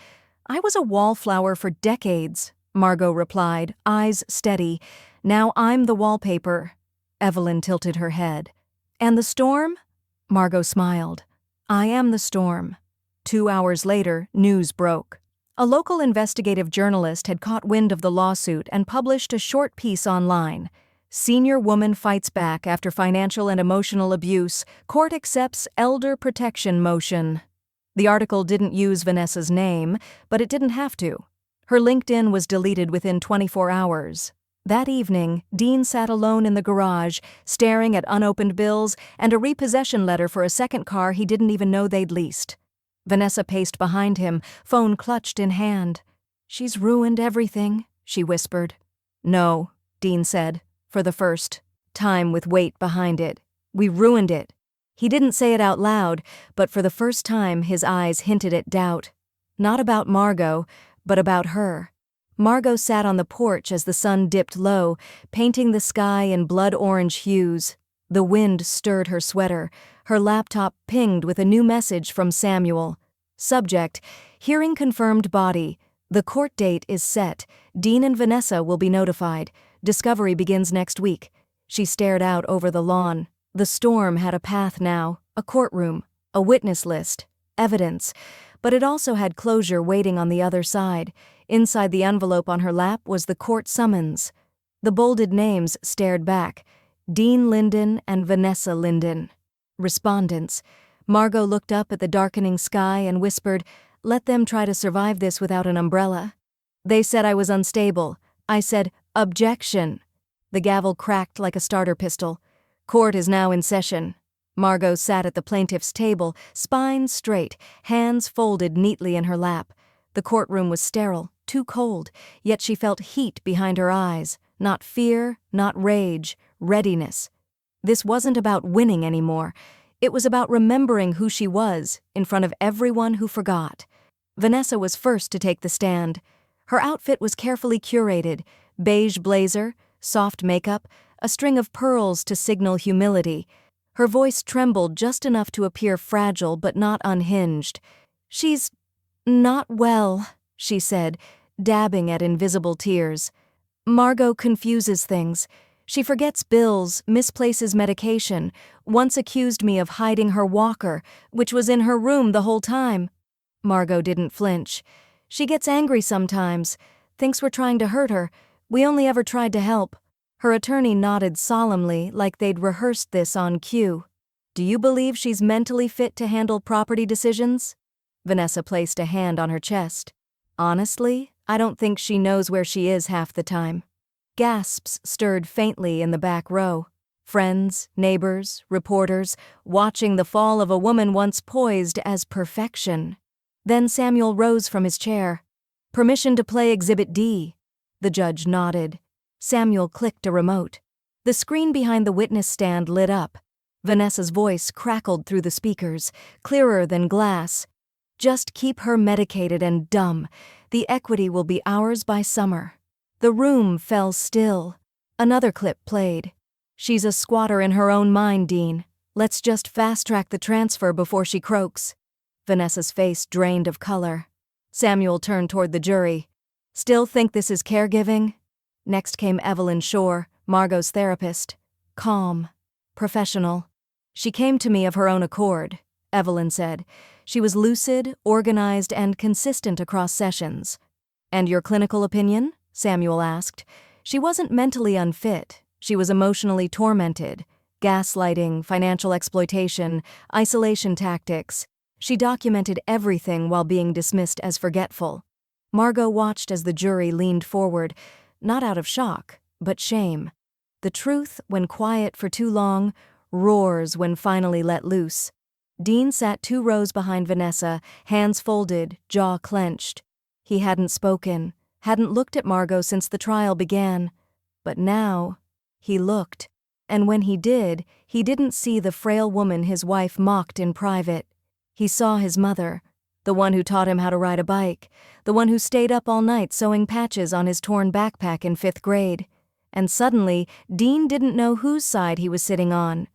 "I was a wallflower for decades," Margot replied, eyes steady. "Now I'm the wallpaper." Evelyn tilted her head. "And the storm?" Margot smiled. "I am the storm." 2 hours later, news broke. A local investigative journalist had caught wind of the lawsuit and published a short piece online. "Senior woman fights back after financial and emotional abuse. Court accepts elder protection motion." The article didn't use Vanessa's name, but it didn't have to. Her LinkedIn was deleted within 24 hours. That evening, Dean sat alone in the garage, staring at unopened bills and a repossession letter for a second car he didn't even know they'd leased. Vanessa paced behind him, phone clutched in hand. "She's ruined everything," she whispered. "No," Dean said, for the first time with weight behind it. "We ruined it." He didn't say it out loud, but for the first time his eyes hinted at doubt. Not about Margot, but about her. Margot sat on the porch as the sun dipped low, painting the sky in blood-orange hues. The wind stirred her sweater. Her laptop pinged with a new message from Samuel. Subject: Hearing confirmed body. The court date is set. Dean and Vanessa will be notified. Discovery begins next week. She stared out over the lawn. The storm had a path now, a courtroom, a witness list, evidence, but it also had closure waiting on the other side. Inside the envelope on her lap was the court summons. The bolded names stared back: Dean Linden and Vanessa Linden. Respondents. Margot looked up at the darkening sky and whispered, "Let them try to survive this without an umbrella." They said I was unstable. I said, "Objection." The gavel cracked like a starter pistol. Court is now in session. Margot sat at the plaintiff's table, spine straight, hands folded neatly in her lap. The courtroom was sterile, too cold, yet she felt heat behind her eyes. Not fear, not rage, readiness. This wasn't about winning anymore. It was about remembering who she was in front of everyone who forgot. Vanessa was first to take the stand. Her outfit was carefully curated: beige blazer, soft makeup, a string of pearls to signal humility. Her voice trembled just enough to appear fragile but not unhinged. "She's not well," she said, dabbing at invisible tears. "Margot confuses things. She forgets bills, misplaces medication, once accused me of hiding her walker, which was in her room the whole time." Margot didn't flinch. "She gets angry sometimes, thinks we're trying to hurt her. We only ever tried to help." Her attorney nodded solemnly, like they'd rehearsed this on cue. "Do you believe she's mentally fit to handle property decisions?" Vanessa placed a hand on her chest. "Honestly, I don't think she knows where she is half the time." Gasps stirred faintly in the back row. Friends, neighbors, reporters, watching the fall of a woman once poised as perfection. Then Samuel rose from his chair. "Permission to play Exhibit D." The judge nodded. Samuel clicked a remote. The screen behind the witness stand lit up. Vanessa's voice crackled through the speakers, clearer than glass. "Just keep her medicated and dumb. The equity will be ours by summer." The room fell still. Another clip played. "She's a squatter in her own mind, Dean. Let's just fast-track the transfer before she croaks." Vanessa's face drained of color. Samuel turned toward the jury. "Still think this is caregiving?" Next came Evelyn Shore, Margot's therapist. Calm. Professional. "She came to me of her own accord," Evelyn said. "She was lucid, organized, and consistent across sessions." "And your clinical opinion?" Samuel asked. "She wasn't mentally unfit. She was emotionally tormented. Gaslighting, financial exploitation, isolation tactics. She documented everything while being dismissed as forgetful." Margot watched as the jury leaned forward, not out of shock, but shame. The truth, when quiet for too long, roars when finally let loose. Dean sat 2 rows behind Vanessa, hands folded, jaw clenched. He hadn't spoken, hadn't looked at Margot since the trial began. But now, he looked. And when he did, he didn't see the frail woman his wife mocked in private. He saw his mother, the one who taught him how to ride a bike, the one who stayed up all night sewing patches on his torn backpack in 5th grade. And suddenly, Dean didn't know whose side he was sitting on.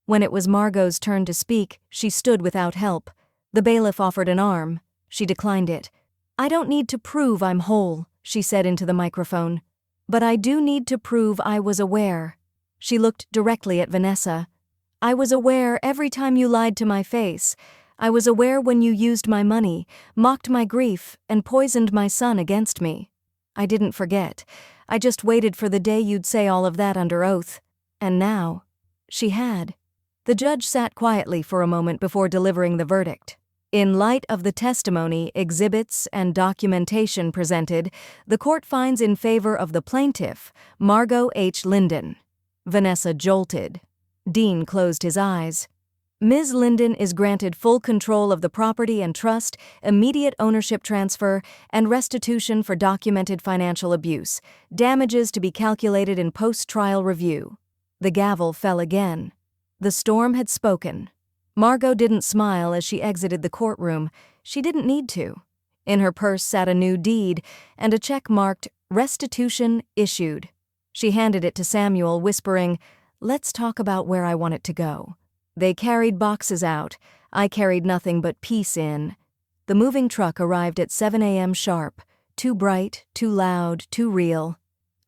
When it was Margot's turn to speak, she stood without help. The bailiff offered an arm. She declined it. "I don't need to prove I'm whole," she said into the microphone. "But I do need to prove I was aware." She looked directly at Vanessa. "I was aware every time you lied to my face. I was aware when you used my money, mocked my grief, and poisoned my son against me. I didn't forget. I just waited for the day you'd say all of that under oath. And now," she had. The judge sat quietly for a moment before delivering the verdict. "In light of the testimony, exhibits, and documentation presented, the court finds in favor of the plaintiff, Margot H. Linden." Vanessa jolted. Dean closed his eyes. "Ms. Linden is granted full control of the property and trust, immediate ownership transfer, and restitution for documented financial abuse, damages to be calculated in post-trial review." The gavel fell again. The storm had spoken. Margot didn't smile as she exited the courtroom. She didn't need to. In her purse sat a new deed and a check marked "Restitution Issued." She handed it to Samuel, whispering, "Let's talk about where I want it to go." They carried boxes out. I carried nothing but peace in. The moving truck arrived at 7 a.m. sharp. Too bright, too loud, too real.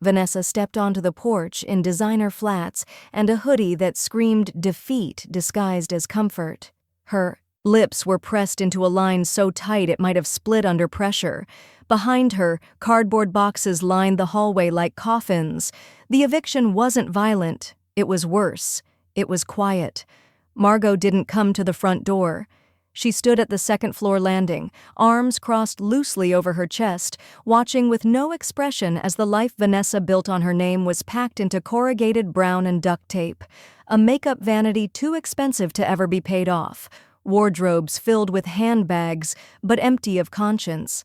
Vanessa stepped onto the porch in designer flats and a hoodie that screamed defeat disguised as comfort. Her Lips were pressed into a line so tight it might have split under pressure. Behind her, cardboard boxes lined the hallway like coffins. The eviction wasn't violent. It was worse. It was quiet. Margot didn't come to the front door. She stood at the second-floor landing, arms crossed loosely over her chest, watching with no expression as the life Vanessa built on her name was packed into corrugated brown and duct tape. A makeup vanity too expensive to ever be paid off. Wardrobes filled with handbags, but empty of conscience.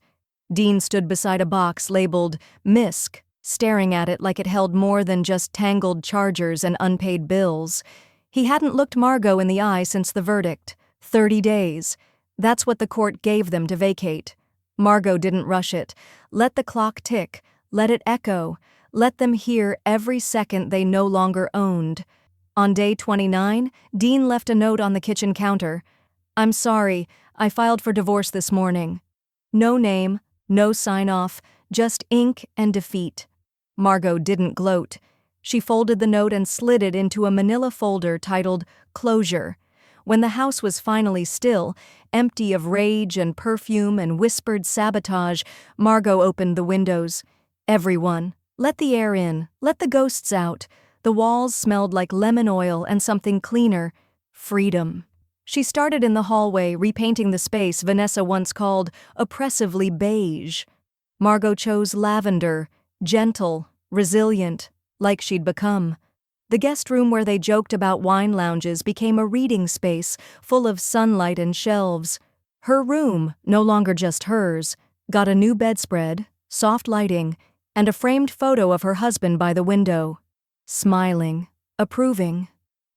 Dean stood beside a box labeled MISC, staring at it like it held more than just tangled chargers and unpaid bills. He hadn't looked Margot in the eye since the verdict. 30 days. That's what the court gave them to vacate. Margot didn't rush it. Let the clock tick. Let it echo. Let them hear every second they no longer owned. On day 29, Dean left a note on the kitchen counter. "I'm sorry, I filed for divorce this morning." No name, no sign-off, just ink and defeat. Margot didn't gloat. She folded the note and slid it into a manila folder titled Closure. When the house was finally still, empty of rage and perfume and whispered sabotage, Margot opened the windows. "Everyone, let the air in, let the ghosts out." The walls smelled like lemon oil and something cleaner. Freedom. She started in the hallway, repainting the space Vanessa once called oppressively beige. Margot chose lavender, gentle, resilient, like she'd become. The guest room where they joked about wine lounges became a reading space full of sunlight and shelves. Her room, no longer just hers, got a new bedspread, soft lighting, and a framed photo of her husband by the window. Smiling, approving.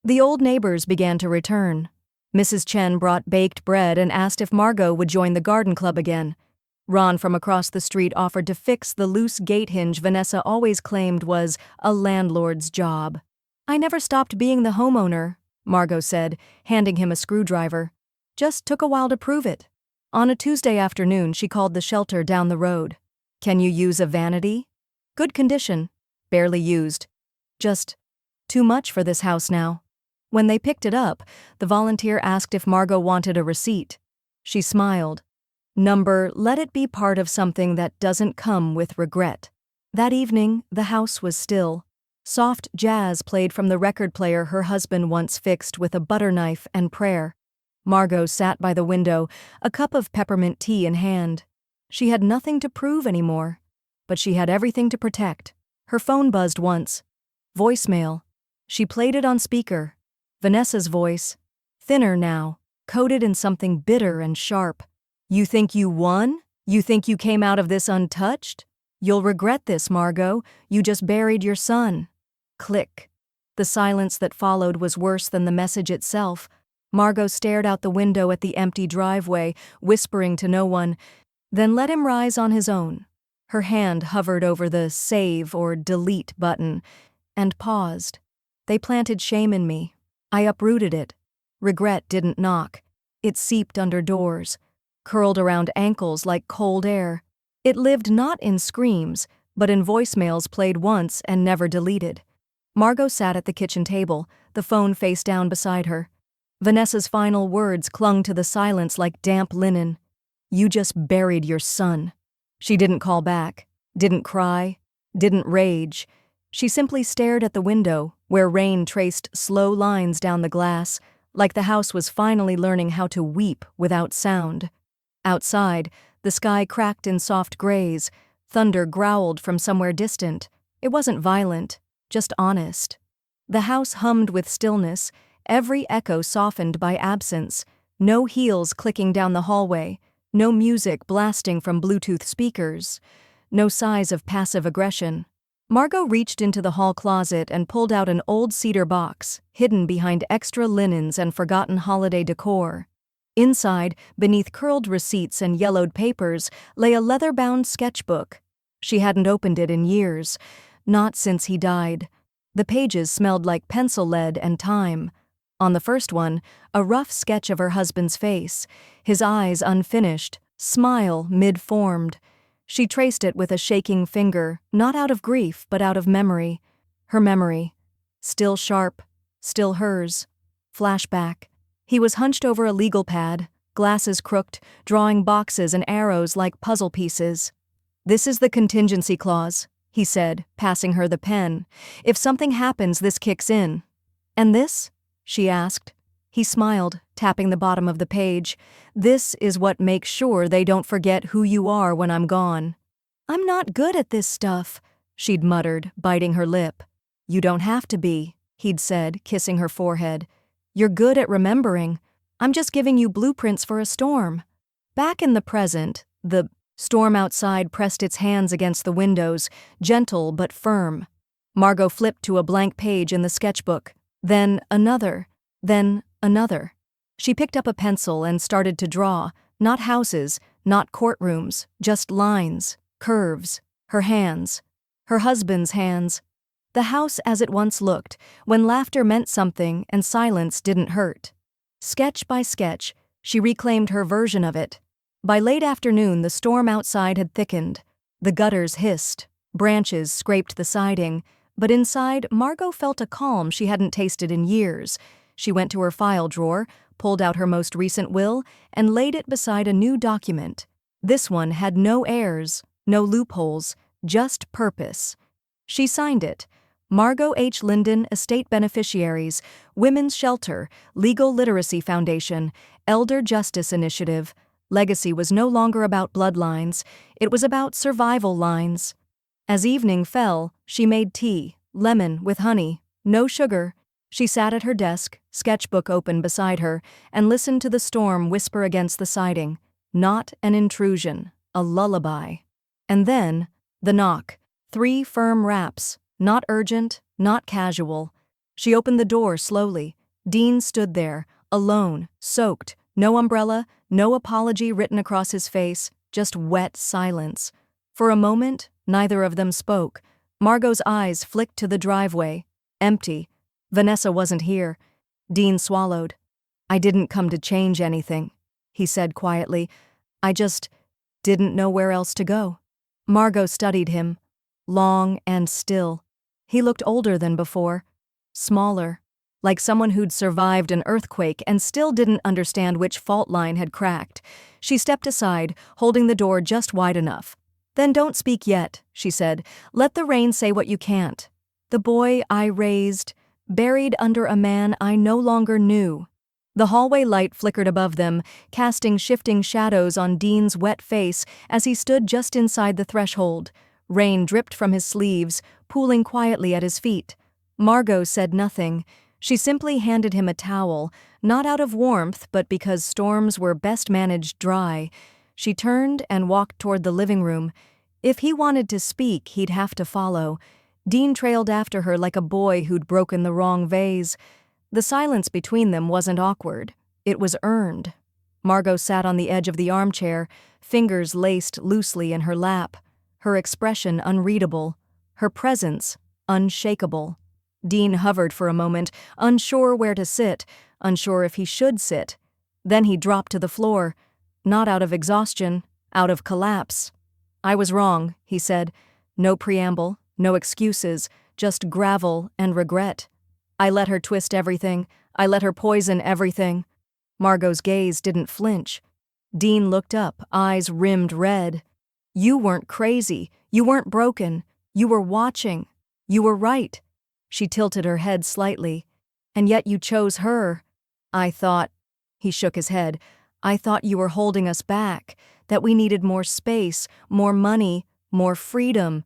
The old neighbors began to return. Mrs. Chen brought baked bread and asked if Margot would join the garden club again. Ron from across the street offered to fix the loose gate hinge Vanessa always claimed was a landlord's job. "I never stopped being the homeowner," Margot said, handing him a screwdriver. "Just took a while to prove it." On a Tuesday afternoon, she called the shelter down the road. "Can you use a vanity?" "Good condition. Barely used. Just too much for this house now." When they picked it up, the volunteer asked if Margot wanted a receipt. She smiled. Number, let it be part of something that doesn't come with regret. That evening, the house was still. Soft jazz played from the record player her husband once fixed with a butter knife and prayer. Margot sat by the window, a cup of peppermint tea in hand. She had nothing to prove anymore, but she had everything to protect. Her phone buzzed once. Voicemail. She played it on speaker. Vanessa's voice. Thinner now, coated in something bitter and sharp. "You think you won? You think you came out of this untouched? You'll regret this, Margot. You just buried your son." Click. The silence that followed was worse than the message itself. Margot stared out the window at the empty driveway, whispering to no one, then let him rise on his own. Her hand hovered over the save or delete button, and paused. They planted shame in me. I uprooted it. Regret didn't knock. It seeped under doors, curled around ankles like cold air. It lived not in screams, but in voicemails played once and never deleted. Margot sat at the kitchen table, the phone face down beside her. Vanessa's final words clung to the silence like damp linen. "You just buried your son." She didn't call back, didn't cry, didn't rage. She simply stared at the window, where rain traced slow lines down the glass, like the house was finally learning how to weep without sound. Outside, the sky cracked in soft grays. Thunder growled from somewhere distant. It wasn't violent, just honest. The house hummed with stillness, every echo softened by absence. No heels clicking down the hallway, no music blasting from Bluetooth speakers, no sighs of passive aggression. Margot reached into the hall closet and pulled out an old cedar box, hidden behind extra linens and forgotten holiday decor. Inside, beneath curled receipts and yellowed papers, lay a leather-bound sketchbook. She hadn't opened it in years, not since he died. The pages smelled like pencil lead and time. On the first one, a rough sketch of her husband's face, his eyes unfinished, smile mid-formed. She traced it with a shaking finger, not out of grief, but out of memory. Her memory. Still sharp, still hers. Flashback. He was hunched over a legal pad, glasses crooked, drawing boxes and arrows like puzzle pieces. "This is the contingency clause," he said, passing her the pen. "If something happens, this kicks in." "And this?" she asked. He smiled, tapping the bottom of the page. "This is what makes sure they don't forget who you are when I'm gone." "I'm not good at this stuff," she'd muttered, biting her lip. "You don't have to be," he'd said, kissing her forehead. "You're good at remembering. I'm just giving you blueprints for a storm." Back in the present, the storm outside pressed its hands against the windows, gentle but firm. Margot flipped to a blank page in the sketchbook. Then another. Then another. She picked up a pencil and started to draw, not houses, not courtrooms, just lines, curves, her hands, her husband's hands. The house as it once looked, when laughter meant something and silence didn't hurt. Sketch by sketch, she reclaimed her version of it. By late afternoon, the storm outside had thickened. The gutters hissed, branches scraped the siding, but inside, Margot felt a calm she hadn't tasted in years. She went to her file drawer, pulled out her most recent will, and laid it beside a new document. This one had no errors, no loopholes, just purpose. She signed it. Margot H. Linden, Estate Beneficiaries, Women's Shelter, Legal Literacy Foundation, Elder Justice Initiative. Legacy was no longer about bloodlines, it was about survival lines. As evening fell, she made tea, lemon with honey, no sugar. She sat at her desk, sketchbook open beside her, and listened to the storm whisper against the siding. Not an intrusion, a lullaby. And then, the knock. 3 firm raps, not urgent, not casual. She opened the door slowly. Dean stood there, alone, soaked, no umbrella, no apology written across his face, just wet silence. For a moment, neither of them spoke. Margot's eyes flicked to the driveway. Empty. Vanessa wasn't here. Dean swallowed. "I didn't come to change anything," he said quietly. "I just didn't know where else to go." Margot studied him, long and still. He looked older than before, smaller, like someone who'd survived an earthquake and still didn't understand which fault line had cracked. She stepped aside, holding the door just wide enough. "Then don't speak yet," she said. "Let the rain say what you can't. The boy I raised, buried under a man I no longer knew." The hallway light flickered above them, casting shifting shadows on Dean's wet face as he stood just inside the threshold. Rain dripped from his sleeves, pooling quietly at his feet. Margot said nothing. She simply handed him a towel, not out of warmth but because storms were best managed dry. She turned and walked toward the living room. If he wanted to speak, he'd have to follow. Dean trailed after her like a boy who'd broken the wrong vase. The silence between them wasn't awkward. It was earned. Margot sat on the edge of the armchair, fingers laced loosely in her lap, her expression unreadable, her presence unshakable. Dean hovered for a moment, unsure where to sit, unsure if he should sit. Then he dropped to the floor, not out of exhaustion, out of collapse. "I was wrong," he said. No preamble, no excuses, just gravel and regret. "I let her twist everything. I let her poison everything." Margot's gaze didn't flinch. Dean looked up, eyes rimmed red. "You weren't crazy. You weren't broken. You were watching. You were right." She tilted her head slightly. "And yet you chose her." "I thought," he shook his head, "I thought you were holding us back, that we needed more space, more money, more freedom.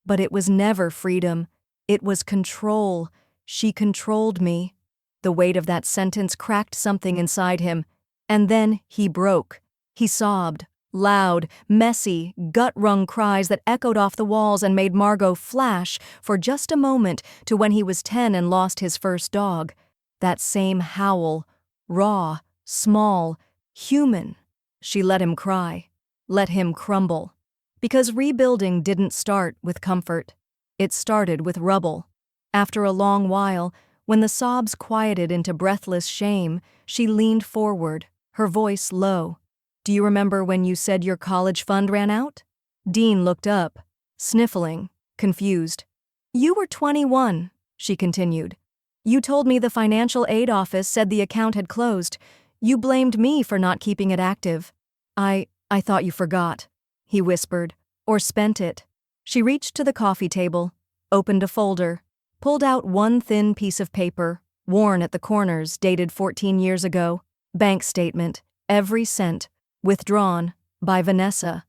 But it was never freedom. It was control. She controlled me." The weight of that sentence cracked something inside him. And then he broke. He sobbed. Loud, messy, gut-wrung cries that echoed off the walls and made Margot flash for just a moment to when he was 10 and lost his first dog. That same howl, raw, small, human. She let him cry, let him crumble. Because rebuilding didn't start with comfort. It started with rubble. After a long while, when the sobs quieted into breathless shame, she leaned forward, her voice low. "Do you remember when you said your college fund ran out?" Dean looked up, sniffling, confused. "You were 21, she continued. "You told me the financial aid office said the account had closed. You blamed me for not keeping it active. I thought you forgot," he whispered, "or spent it." She reached to the coffee table, opened a folder, pulled out one thin piece of paper, worn at the corners, dated 14 years ago. Bank statement, every cent, withdrawn, by Vanessa.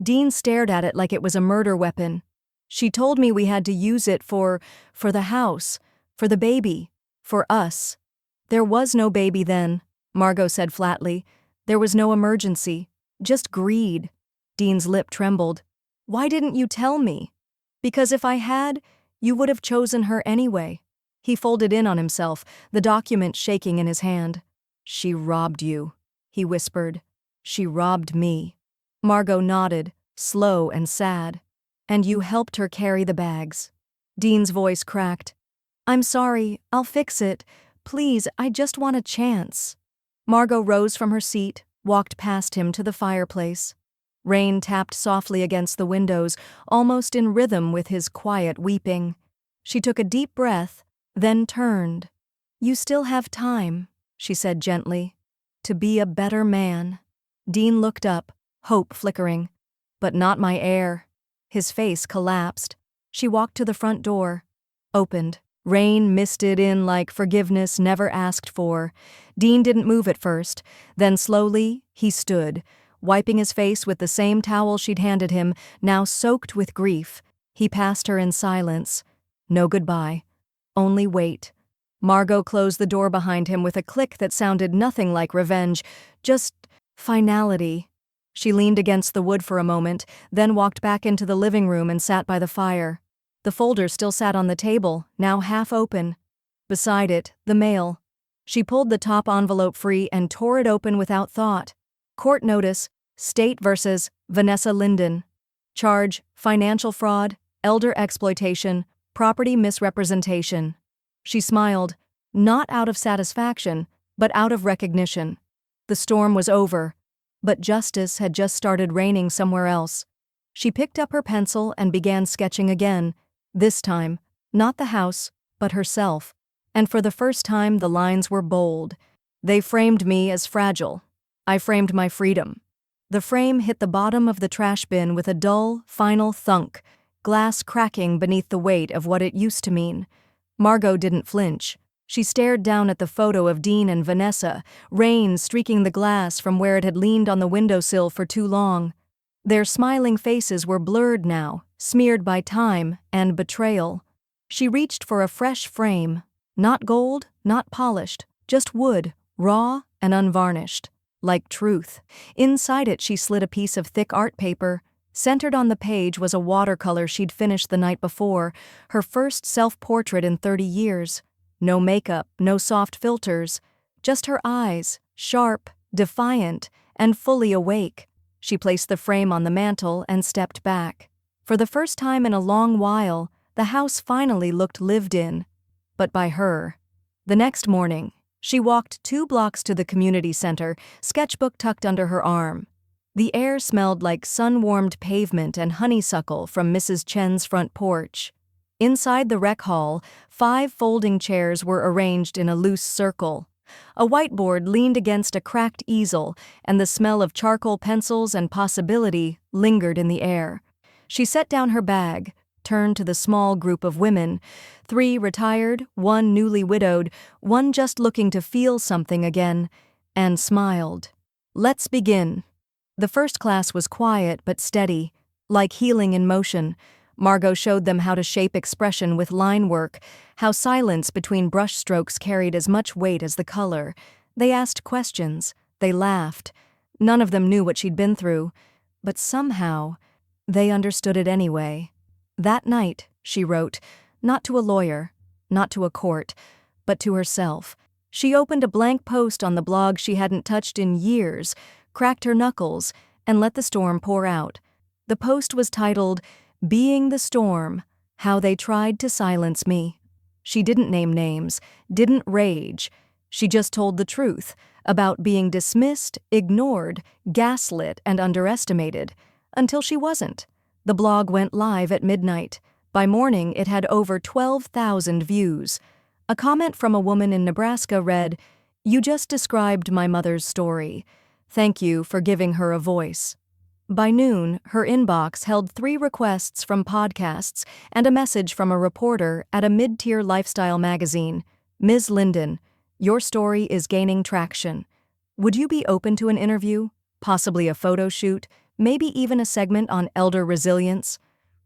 Dean stared at it like it was a murder weapon. "She told me we had to use it for the house, for the baby, for us." "There was no baby then," Margot said flatly. "There was no emergency, just greed." Dean's lip trembled. "Why didn't you tell me?" "Because if I had, you would have chosen her anyway." He folded in on himself, the document shaking in his hand. "She robbed you," he whispered. "She robbed me." Margot nodded, slow and sad. "And you helped her carry the bags." Dean's voice cracked. "I'm sorry, I'll fix it. Please, I just want a chance." Margot rose from her seat, walked past him to the fireplace. Rain tapped softly against the windows, almost in rhythm with his quiet weeping. She took a deep breath, then turned. "You still have time," she said gently, "to be a better man." Dean looked up, hope flickering. "But not my heir." His face collapsed. She walked to the front door. Opened. Rain misted in like forgiveness never asked for. Dean didn't move at first. Then slowly, he stood, wiping his face with the same towel she'd handed him, now soaked with grief. He passed her in silence. No goodbye. Only wait. Margot closed the door behind him with a click that sounded nothing like revenge, just finality. She leaned against the wood for a moment, then walked back into the living room and sat by the fire. The folder still sat on the table, now half open. Beside it, the mail. She pulled the top envelope free and tore it open without thought. Court notice, State versus Vanessa Linden. Charge, financial fraud, elder exploitation, property misrepresentation. She smiled, not out of satisfaction, but out of recognition. The storm was over, but justice had just started raining somewhere else. She picked up her pencil and began sketching again, this time, not the house, but herself. And for the first time the lines were bold. "They framed me as fragile. I framed my freedom." The frame hit the bottom of the trash bin with a dull, final thunk, glass cracking beneath the weight of what it used to mean. Margot didn't flinch. She stared down at the photo of Dean and Vanessa, rain streaking the glass from where it had leaned on the windowsill for too long. Their smiling faces were blurred now, smeared by time and betrayal. She reached for a fresh frame, not gold, not polished, just wood, raw and unvarnished, like truth. Inside it she slid a piece of thick art paper. Centered on the page was a watercolor she'd finished the night before, her first self-portrait in 30 years. No makeup, no soft filters, just her eyes, sharp, defiant, and fully awake. She placed the frame on the mantel and stepped back. For the first time in a long while, the house finally looked lived in, but by her. The next morning, she walked 2 blocks to the community center, sketchbook tucked under her arm. The air smelled like sun-warmed pavement and honeysuckle from Mrs. Chen's front porch. Inside the rec hall, 5 folding chairs were arranged in a loose circle. A whiteboard leaned against a cracked easel, and the smell of charcoal pencils and possibility lingered in the air. She set down her bag, turned to the small group of women, 3 retired, 1 newly widowed, 1 just looking to feel something again, and smiled. "Let's begin." The first class was quiet but steady, like healing in motion. Margot showed them how to shape expression with line work, how silence between brushstrokes carried as much weight as the color. They asked questions, they laughed. None of them knew what she'd been through, but somehow, they understood it anyway. That night, she wrote, not to a lawyer, not to a court, but to herself. She opened a blank post on the blog she hadn't touched in years, cracked her knuckles, and let the storm pour out. The post was titled, "Being the Storm, How They Tried to Silence Me." She didn't name names, didn't rage. She just told the truth about being dismissed, ignored, gaslit, and underestimated, until she wasn't. The blog went live at midnight. By morning, it had over 12,000 views. A comment from a woman in Nebraska read, You just described my mother's story. Thank you for giving her a voice. By noon, her inbox held 3 requests from podcasts and a message from a reporter at a mid-tier lifestyle magazine. Ms. Linden, your story is gaining traction. Would you be open to an interview? Possibly a photo shoot? Maybe even a segment on elder resilience?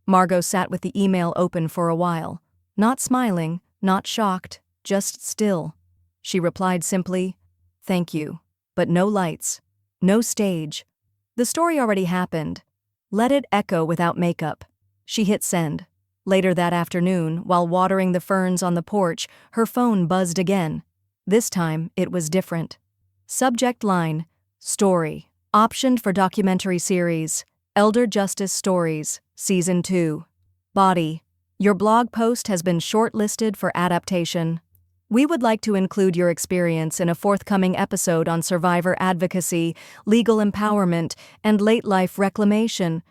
Margot sat with the email open for a while. Not smiling, not shocked, just still. She replied simply, "Thank you, but no lights, no stage. The story already happened. Let it echo without makeup." She hit send. Later that afternoon, while watering the ferns on the porch, her phone buzzed again. This time, it was different. Subject line, story, optioned for documentary series, Elder Justice Stories, Season 2. Body, your blog post has been shortlisted for adaptation. We would like to include your experience in a forthcoming episode on survivor advocacy, legal empowerment, and late-life reclamation.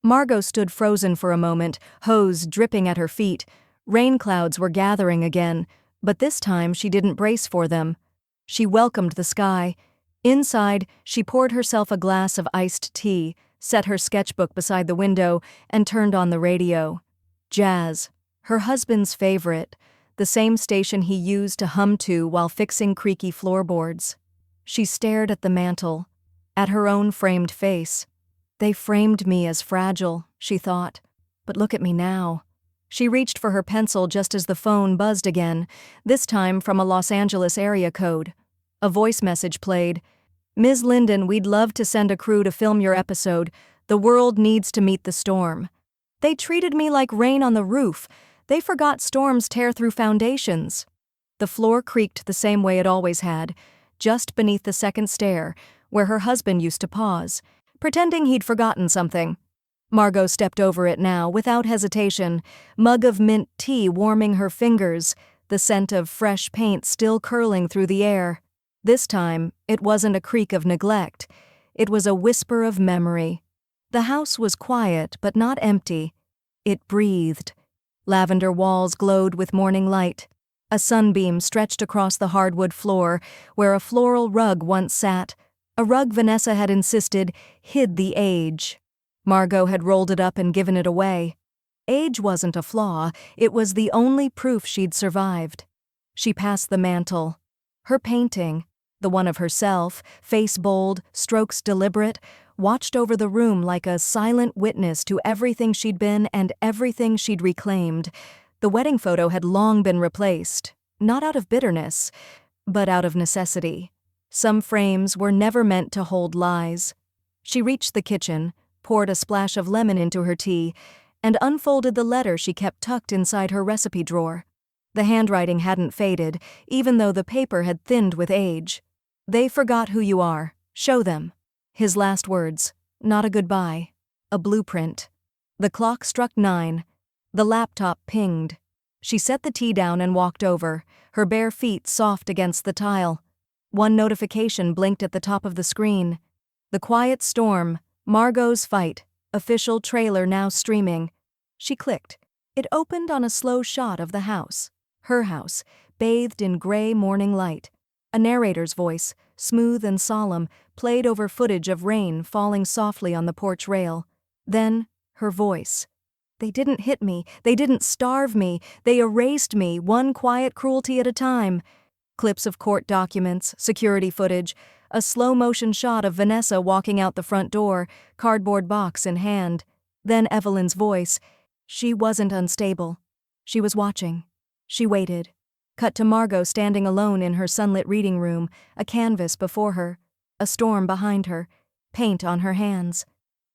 Margot stood frozen for a moment, hose dripping at her feet. Rain clouds were gathering again, but this time she didn't brace for them. She welcomed the sky. Inside, she poured herself a glass of iced tea, set her sketchbook beside the window, and turned on the radio. Jazz, her husband's favorite, the same station he used to hum to while fixing creaky floorboards. She stared at the mantel, at her own framed face. They framed me as fragile, she thought. But look at me now. She reached for her pencil just as the phone buzzed again, this time from a Los Angeles area code. A voice message played. "Ms. Linden, we'd love to send a crew to film your episode. The world needs to meet the storm. They treated me like rain on the roof. They forgot storms tear through foundations." The floor creaked the same way it always had, just beneath the second stair, where her husband used to pause, pretending he'd forgotten something. Margot stepped over it now, without hesitation, mug of mint tea warming her fingers, the scent of fresh paint still curling through the air. This time, it wasn't a creak of neglect. It was a whisper of memory. The house was quiet, but not empty. It breathed. Lavender walls glowed with morning light. A sunbeam stretched across the hardwood floor, where a floral rug once sat, a rug Vanessa had insisted hid the age. Margot had rolled it up and given it away. Age wasn't a flaw, it was the only proof she'd survived. She passed the mantel. Her painting, the one of herself, face bold, strokes deliberate, watched over the room like a silent witness to everything she'd been and everything she'd reclaimed. The wedding photo had long been replaced, not out of bitterness, but out of necessity. Some frames were never meant to hold lies. She reached the kitchen, poured a splash of lemon into her tea, and unfolded the letter she kept tucked inside her recipe drawer. The handwriting hadn't faded, even though the paper had thinned with age. "They forgot who you are. Show them." His last words, not a goodbye, a blueprint. The clock struck 9. The laptop pinged. She set the tea down and walked over, her bare feet soft against the tile. One notification blinked at the top of the screen. The Quiet Storm, Margot's Fight, official trailer now streaming. She clicked. It opened on a slow shot of the house, her house, bathed in gray morning light. A narrator's voice, smooth and solemn, played over footage of rain falling softly on the porch rail. Then, her voice. "They didn't hit me, they didn't starve me, they erased me, one quiet cruelty at a time." Clips of court documents, security footage, a slow-motion shot of Vanessa walking out the front door, cardboard box in hand. Then Evelyn's voice. She wasn't unstable. She was watching. She waited. Cut to Margot standing alone in her sunlit reading room, a canvas before her, a storm behind her, paint on her hands.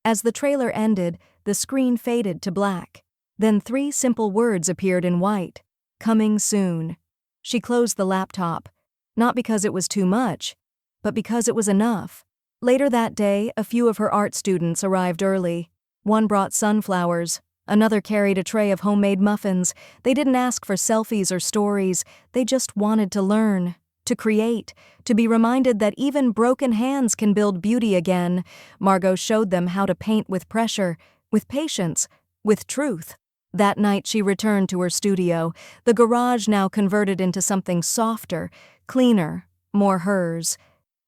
As the trailer ended, the screen faded to black. Then 3 simple words appeared in white. "Coming soon." She closed the laptop, not because it was too much, but because it was enough. Later that day, a few of her art students arrived early. One brought sunflowers. Another carried a tray of homemade muffins. They didn't ask for selfies or stories. They just wanted to learn, to create, to be reminded that even broken hands can build beauty again. Margot showed them how to paint with pressure, with patience, with truth. That night she returned to her studio, the garage now converted into something softer, cleaner, more hers.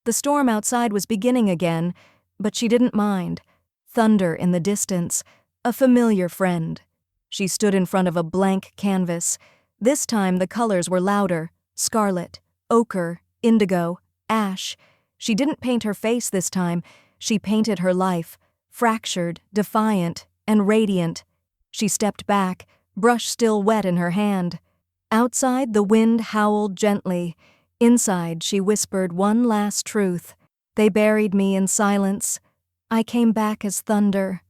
The storm outside was beginning again, but she didn't mind. Thunder in the distance, a familiar friend. She stood in front of a blank canvas. This time the colors were louder: scarlet, ochre, indigo, ash. She didn't paint her face this time, she painted her life, fractured, defiant, and radiant. She stepped back, brush still wet in her hand. Outside, the wind howled gently. Inside, she whispered one last truth. They buried me in silence. I came back as thunder.